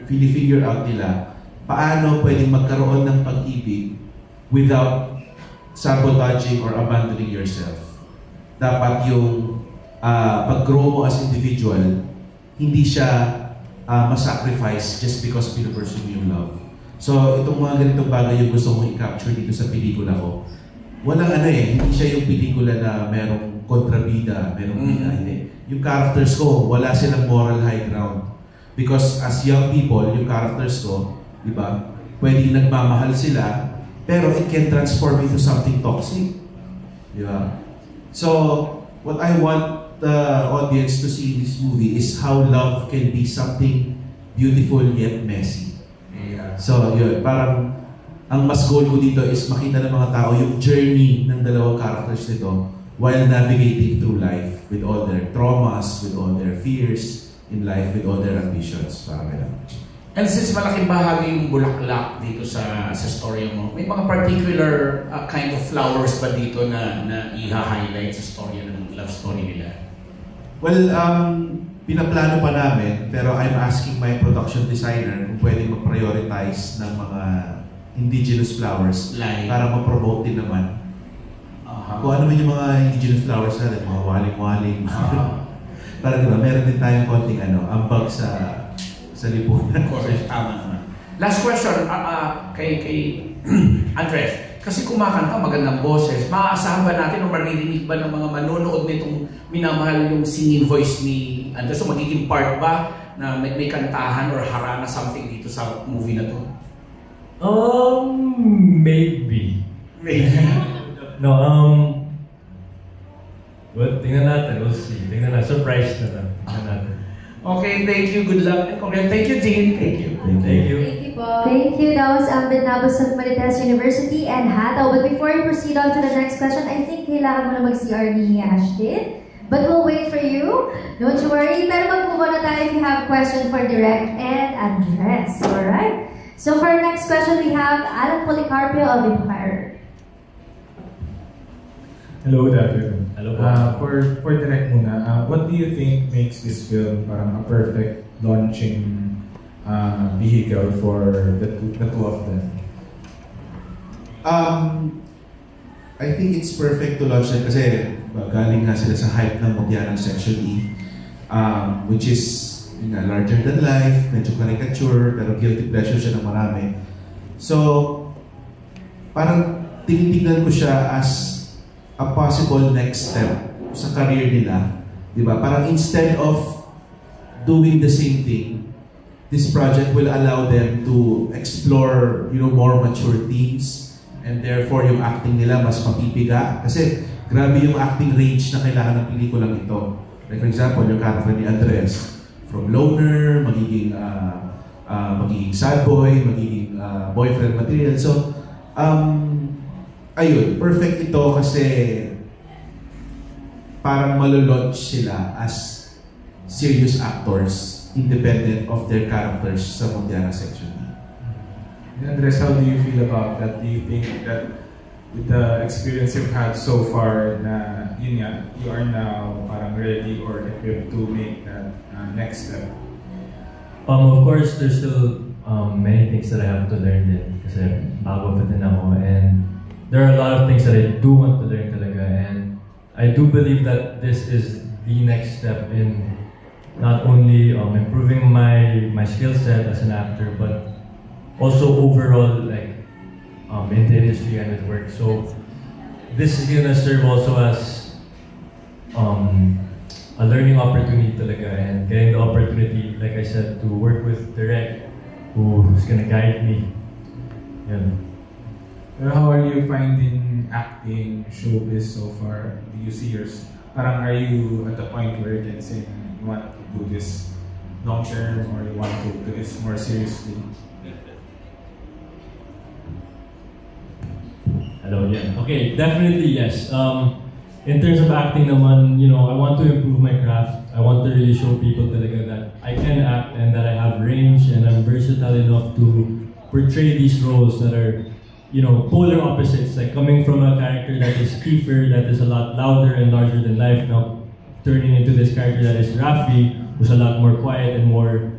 figure out nila paano pwedeng magkaroon ng pag-ibig without sabotaging or abandoning yourself. Dapat yung pag-grow mo as individual, hindi siya masacrifice just because pinupursue mo yung love. So, itong mga ganitong bagay yung gusto kong i-capture dito sa pelikula ko. Walang hindi siya yung pelikula na merong kontrabida, merong bida, hindi. Yung characters ko, wala silang moral high ground. Because as young people, yung characters ko, di ba, pwedeng nagmamahal sila, pero it can transform into something toxic. Di ba? So, what I want the audience to see in this movie is how love can be something beautiful yet messy. Yeah. So, yun, parang ang mas goal ko dito is makita ng mga tao yung journey ng dalawang characters nito while navigating through life with all their traumas, with all their fears in life, with all their ambitions. Parang ganun. And since malaking bahagi yung bulaklak dito sa story mo, may mga particular kind of flowers ba dito na i-highlight sa story ng love story nila? Well, pinaplano pa namin, pero I'm asking my production designer kung pwedeng mag-prioritize ng mga indigenous flowers para ma-promote din naman. Kung ano man yung mga indigenous flowers natin, mga waling-waling. Para diba, meron din tayong konting ambag sa lipunan. Correct, tama naman. Last question, kay Andres. Kasi kumakanta, magandang boses. Maaasahan ba natin o maririnig ba ng mga manonood nitong minamahal yung singing voice ni Andres? So magiging part ba na may kantahan or harana something dito sa movie na to? Maybe. No, well, tingnan natin. We'll see. Tingnan natin. Surprise na lang. Tingnan natin. Okay, thank you. Good luck. Thank you, Jean. Thank you. Thank you. Thank you po. Thank you. That was Ambit Nabos of Marites University and Hataw. But before we proceed on to the next question, I think kailangan mo na mag-CR ni Ashton. But we'll wait for you. Don't you worry. Pero mag-move on na tayo if you have questions for Direct and Andres. Alright? So for our next question, we have Alan Policarpio of Inquirer. Hello, Dr. Hello. For Direct muna, what do you think makes this film parang a perfect launching vehicle for the two of them? I think it's perfect to launch them kasi galing nga sila sa hype ng Mutyanang Section E, which is larger than life, medyo caricature, pero guilty pleasure siya ng marami. So, parang tinitignan ko siya as a possible next step sa career nila. Diba? Parang instead of doing the same thing, this project will allow them to explore, more mature themes, and therefore yung acting nila mas mapipiga. Kasi grabe yung acting range na kailangan ng pelikulang ito. Like for example, yung character ni Andres, from loner, magiging sad boy, magiging boyfriend material. So, ayun, perfect ito kasi parang malulaunch sila as serious actors independent of their characters sa Mutyanang Section E. Andres, how do you feel about that? Do you think that with the experience you've had so far na you are now parang ready or equipped to make that next step? Of course, there's still many things that I have to learn din kasi bago pa din ako, and there are a lot of things that I do want to learn talaga, and I do believe that this is the next step in not only improving my skill set as an actor, but also overall like in the industry and at work. So this is gonna serve also as a learning opportunity talaga, and getting the opportunity, like I said, to work with Direk, who's gonna guide me. Yeah. How are you finding acting showbiz so far? Do you see yours? Parang are you at the point where you can say you want to do this long term or you want to do this more seriously? Hello, yeah. Okay, definitely yes. In terms of acting naman, you know, I want to improve my craft. I want to really show people talaga that I can act and that I have range and I'm versatile enough to portray these roles that are, you know, polar opposites, like coming from a character that is Kiefer, that is a lot louder and larger than life, now turning into this character that is Rafi, who's a lot more quiet and more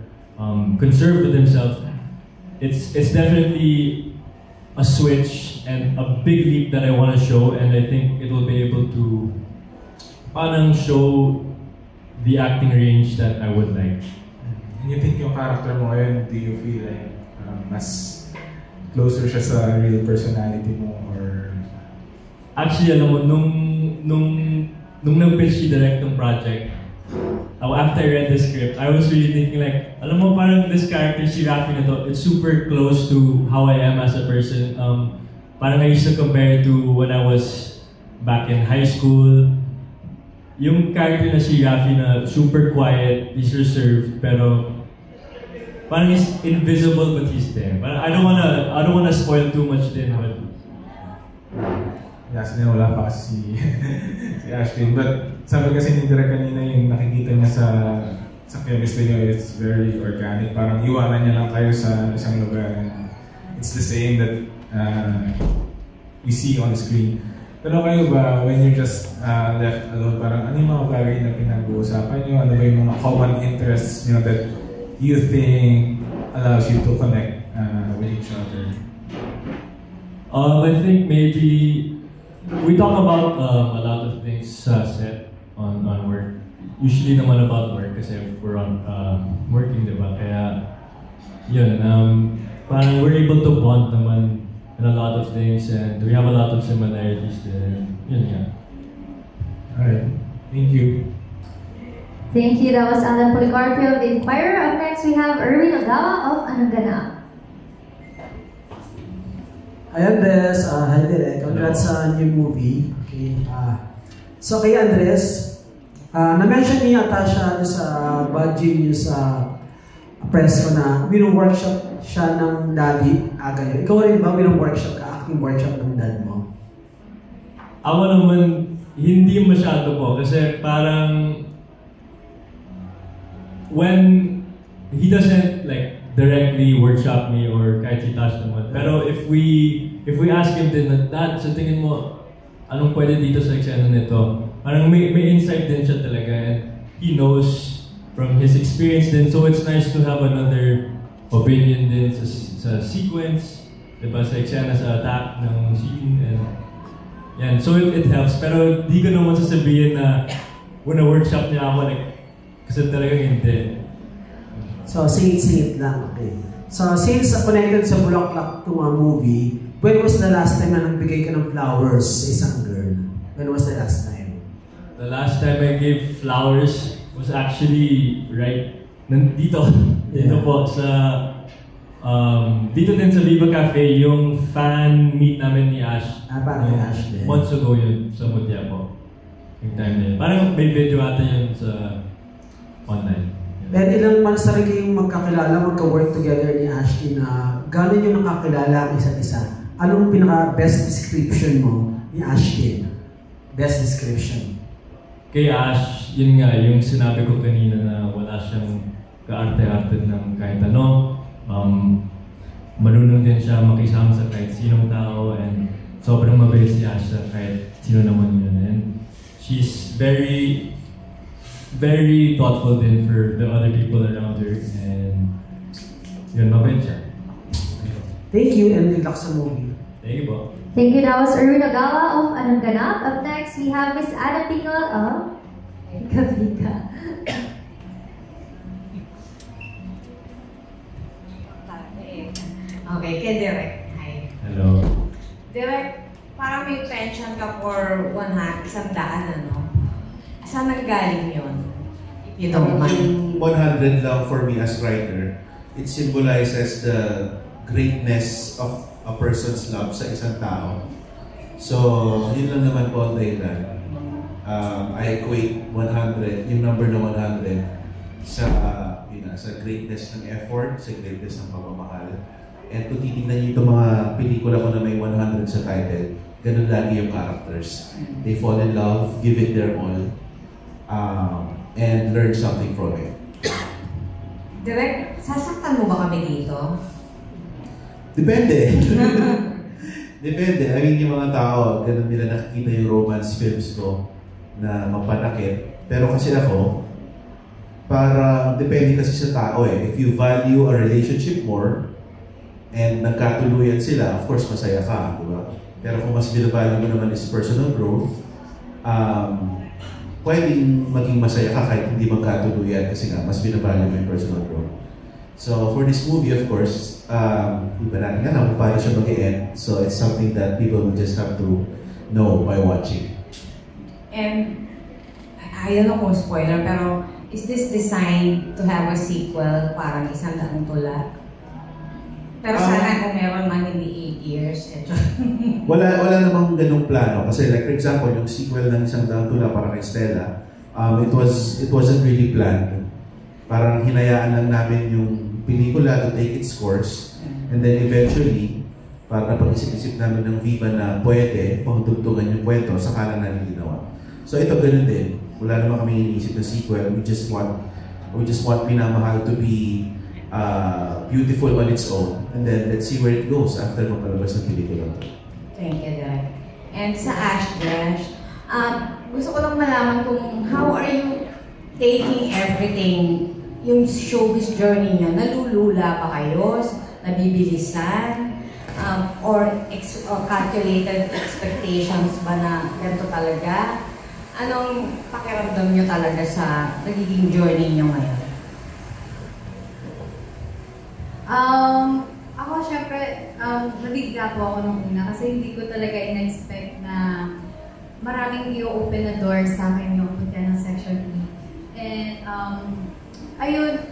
conserved with himself. It's definitely a switch and a big leap that I want to show, and I think it will be able to parang show the acting range that I would like. And you think yung character mo ngayon, do you feel like mas closer siya sa real personality mo, or? Actually, alam mo, nung nag-pitch si Direk ng project, after I read the script, I was really thinking like, alam mo, parang this character, si Rafi na to, it's super close to how I am as a person. Parang I used to compare it to when I was back in high school. Yung character na si Rafi na super quiet, he's reserved, pero parang he's invisible but he's there. Parang I don't wanna spoil too much din, but yes, wala pa si Ashlyn. But sabi kasi ni Direk kanina, yung nakikita niya sa chemistry niyo, it's very organic. Parang iwanan niya lang kayo sa isang lugar, and it's the same that we see on the screen. Pero kayo ba, when you're just left alone, parang ano yung mga bagay na pinag-uusapan niyo? Ano ba yung mga common interests niyo that you think allows you to connect with each other? I think maybe we talk about a lot of things set on work. Usually naman about work kasi we're on working, diba? Kaya yun, parang we're able to bond naman in a lot of things, and we have a lot of similarities there. Yun nga. Alright, thank you. Thank you. That was Alan Policarpio of The Inquirer. Up next, we have Erwin Ogawa of Anong Ganap. Hi Andres, hi Direk. Congrats sa new movie. Okay. So kay Andres, na-mention niya ata siya sa budget niyo sa press ko na workshop siya ng daddy. Ganyan. Ikaw rin ba workshop ka? Acting workshop ng dad mo? Ako naman, hindi masyado po. Kasi parang when he doesn't like directly workshop me or kahit si Tash naman. Pero if we ask him din na, Dad, sa tingin mo, anong pwede dito sa eksena nito? Parang may insight din siya talaga, and he knows from his experience din. So it's nice to have another opinion din sa sequence, diba? Sa eksena, sa attack ng scene, and yan. So it helps. Pero di ko naman sasabihin na workshop niya ako, like, kasi talagang hindi. So, singit-singit lang. Okay. So, since connected sa Bulaklak to a movie, when was the last time na nagbigay ka ng flowers sa isang girl? When was the last time? The last time I gave flowers was actually dito. Dito po sa dito din sa Viva Cafe, yung fan meet namin ni Ash. Parang ni Ash din. Months ago yun sa Mutya po. Yung time na yun. Parang may video ata yun sa online. Then ilang months na rin kayong magkakilala, magka-work together ni Ashley na gano'n yung nakakilala ang isa't isa. Anong pinaka-best description mo ni Ashley? Best description? Kay Ash, yun nga, yung sinabi ko kanina na wala siyang kaarte-arte ng kahit ano. Marunong din siya makisama sa kahit sinong tao, and sobrang mabait si Ash sa kahit sino naman yun. And she's very thoughtful din for the other people around her, and yun, mabait siya. Thank you, and good luck sa movie. Thank you po. Thank you. That was Erwin Ogawa of Anong Ganap. Up next, we have Miss Ada Pingol of Kavika. kay Derek. Hi. Hello. Derek, parang may pension ka for 100, ano? Saan nanggaling yun? You don't mind. 100 lang for me as writer, it symbolizes the greatness of a person's love sa isang tao. So, yun lang naman po ang dahilan. I equate 100, yung number na 100, sa greatness ng effort, sa greatness ng pagmamahal. And kung titignan niyo itong mga pelikula ko na may 100 sa title, ganun lagi yung characters. They fall in love, give it their all, and learn something from it. Direk, sasaktan mo ba kami dito? Depende. Depende. I mean, yung mga tao, ganun nila nakikita yung romance films ko na mapanakit. Pero kasi ako, para depende kasi sa tao eh. If you value a relationship more, and nagkatuluyan sila, of course, masaya ka, di ba? Pero kung mas binavalue mo naman is personal growth, pwedeng maging masaya ka kahit hindi magkatuluyan kasi nga, mas binavalue mo yung personal growth. So, for this movie, of course, iba natin nga na kung paano siya mag-e-end. So, it's something that people will just have to know by watching. And, I don't know kung spoiler, pero is this designed to have a sequel, parang isang daang tula? Pero sana kung meron man hindi 8 years. wala namang ganung plano. Kasi like for example, yung sequel ng isang daang tula para kay Stella, it wasn't really planned. Parang hinayaan lang namin yung pelikula to take its course. And then eventually, parang napag-isip-isip namin ng Viva na pwede pangtugtugan yung kwento, saka lang namin ginawa. So ito ganun din. Wala naman kami iniisip na sequel. We just want Minamahal to be beautiful on its own. And then let's see where it goes after mapalabas ng pelikula. Thank you, Derek. And sa Ashdash, gusto ko lang malaman kung how are you taking everything, yung showbiz journey niyo? Nalulula pa kayo? Nabibilisan? Or calculated expectations ba na ganito talaga? Anong pakiramdam niyo talaga sa nagiging journey niyo ngayon? Ako syempre, nabigla po ako nung una kasi hindi ko talaga in-expect na maraming i-open na doors sa akin yung punta ng Section E. And, ayun,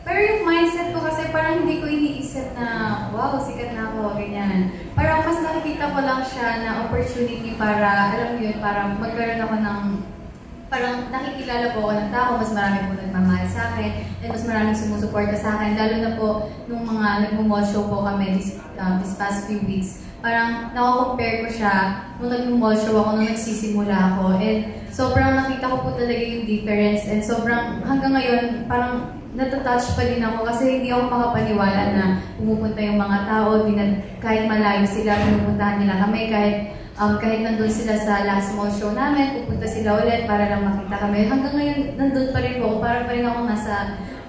pero yung mindset ko kasi parang hindi ko iniisip na, wow, sikat na ako, ganyan. Parang mas nakikita ko lang siya na opportunity para, alam mo yun, para magkaroon ako ng parang nakikilala po ako ng tao, mas marami po nagmamahal sa akin, and mas maraming sumusuporta sa akin, lalo na po nung mga nag-mall show po kami this past few weeks. Parang nakakompare ko siya nung nag-mall show ako, nung nagsisimula ako, and sobrang nakita ko po talaga yung difference, and sobrang hanggang ngayon, parang natatouch pa din ako kasi hindi ako makapaniwala na pumupunta yung mga tao, kahit malayo sila, pinupuntahan nila kami, kahit nandun sila sa last mall show namin, pupunta sila ulit para lang makita kami. Hanggang ngayon, nandun pa rin po. Parang pa rin ako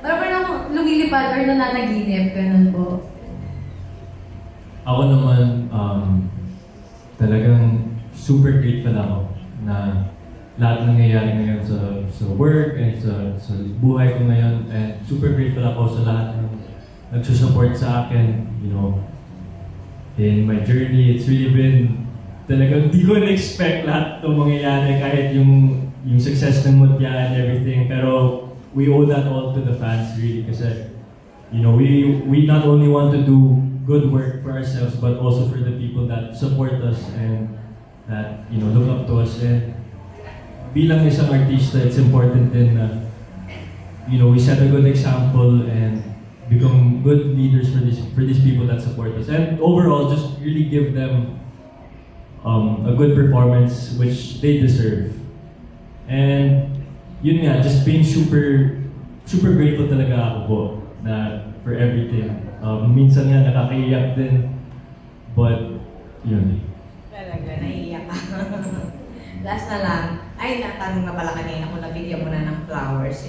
parang pa rin ako lumilipad or nananaginip. Ganun po. Ako naman, talagang super grateful ako na lahat nangyayari ngayon sa work and sa buhay ko ngayon. And super grateful ako sa lahat ng nagsusupport sa akin, you know, in my journey. It's really been talagang di ko na-expect lahat itong mangyayari kahit yung success ng Mutya and everything. Pero we owe that all to the fans really kasi, you know, we not only want to do good work for ourselves but also for the people that support us and that, you know, look up to us. And bilang isang artista, it's important din na, you know, we set a good example and become good leaders for these people that support us. And overall, just really give them a good performance which they deserve. And yun nga, just being super grateful talaga ako po na for everything. Minsan nga nakakaiyak din, but yun. Talaga, naiiyak ka. Last na lang, ay natanong na pala kanina kung nabigyan mo na ng flowers.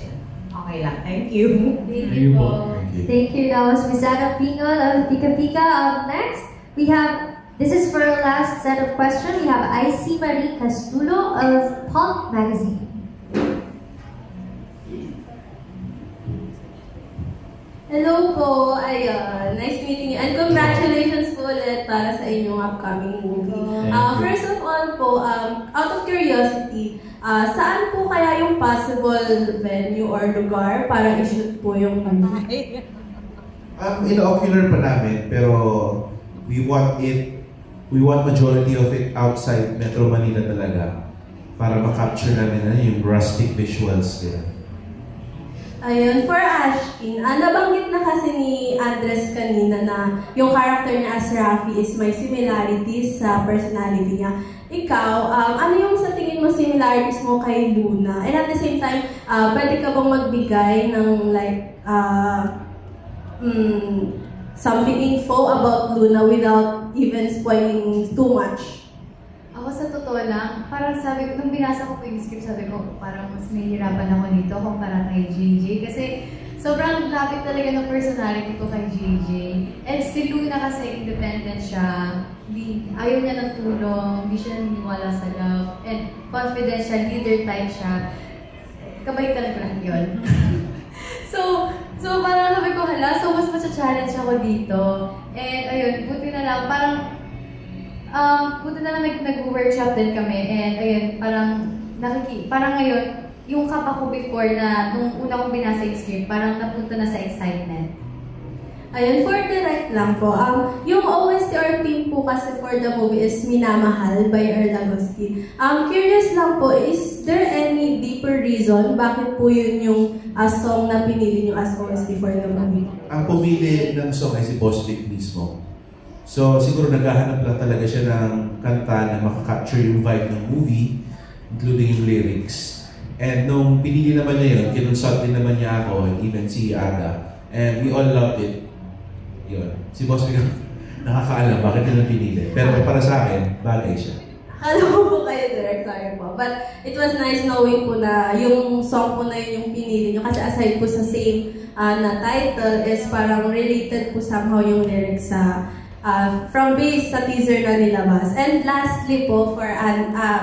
Okay lang, thank you. Thank you po. Thank you. That was Ms. Ana Pingol of Pika Pika. Up next, we have, this is for our last set of questions. We have IC Marie Castulo of Pulp Magazine. Hello po, ayun. Nice meeting you. And congratulations po ulit para sa inyong upcoming movie. First of all po, out of curiosity, saan po kaya yung possible venue or lugar para i-shoot po yung movie? Ino-ocular pa namin, pero we want majority of it outside Metro Manila talaga para ma-capture namin yung rustic visuals nila. Ayun, for Ashtin, nabanggit na kasi ni Andres kanina na yung character niya as Rafi is may similarities sa personality niya. Ikaw, ano yung sa tingin mo similarities mo kay Luna? And at the same time, pwede ka bang magbigay ng like, something info about Luna without even spoiling too much? Ako sa totoo lang, parang sabi ko, nung binasa ko po yung script, sabi ko, parang mas mahihirapan ako dito kumpara kay JJ. Kasi sobrang lapit talaga ng personality ko kay JJ. And si Luna kasi independent siya, ayaw niya ng tulong, hindi siya naniniwala sa love, and confident siya, leader type siya. Kabalik-talik ko lang yun. So parang sabi ko, hala, so mas matcha-challenge ako dito. And ayun, buti na lang, buti na lang nag-workshop din kami. And ayun, parang ngayon, yung kapa ko before na, nung una kong binasa yung script, parang napunta na sa excitement. Ayun, for direct lang po. Yung OST or theme po kasi for the movie is Minamahal by Earl Agustin. Curious lang po, is there any deeper reason bakit po yun yung song na pinili nyo as OST for the movie? Ang pumili ng song ay si Boss Vic mismo. So siguro naghahanap lang talaga siya ng kanta na makaka-capture yung vibe ng movie, including yung lyrics. And nung pinili naman niya yun, kinonsult din naman niya ako, even si Aga. And we all loved it. Yun. Si Boss Vic nakakaalam bakit nila pinili. Pero para sa akin, bagay siya. Alam mo po kayo direct, sorry po. But it was nice knowing po na yung song po na yun yung pinili nyo. Kasi aside po sa same na title is parang related po somehow yung lyrics sa from base sa teaser na nilabas. And lastly po for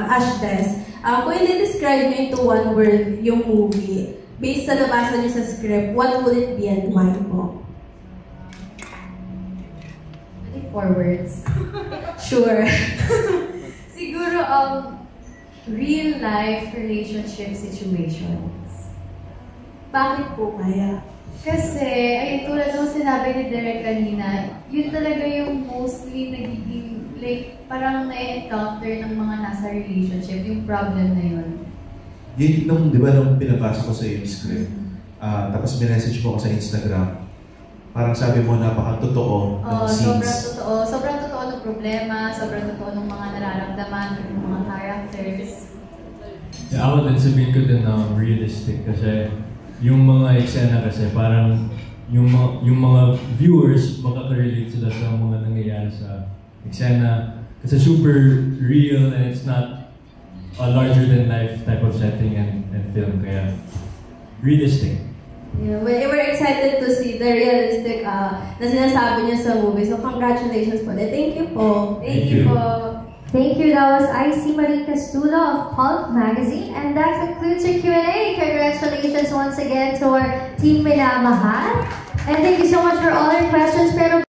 Ashdes, kung i-describe nyo into one word yung movie, based sa nabasa nyo sa script, what would it be and why po? 4 words. Sure. Siguro, real life relationship situations. Bakit po kaya? Kasi, ayun, tulad ng sinabi ni Derek kanina, yun talaga yung mostly nagiging, like, parang na-encounter ng mga nasa relationship, yung problem na yun. Yun, di ba, nung pinabasa ko sa yung script, tapos minessage mo ako sa Instagram, parang sabi mo, napaka-totoo ng scenes. Sobrang totoo ng problema, sobrang totoo ng mga nararamdaman ng mga characters. Yeah, ako din sabihin ko din na realistic kasi yung mga eksena kasi parang yung mga viewers makaka-relate sila sa mga nangyayari sa eksena kasi super real and it's not a larger than life type of setting and film kaya realistic. Yeah, we're excited to see the realistic na sinasabi niya sa movie. So congratulations po. Thank you po. Thank you po. Thank you. That was IC Marie Castulo of Pulp Magazine. And that concludes our Q&A. Congratulations once again to our team Minamahal. And thank you so much for all your questions. Pero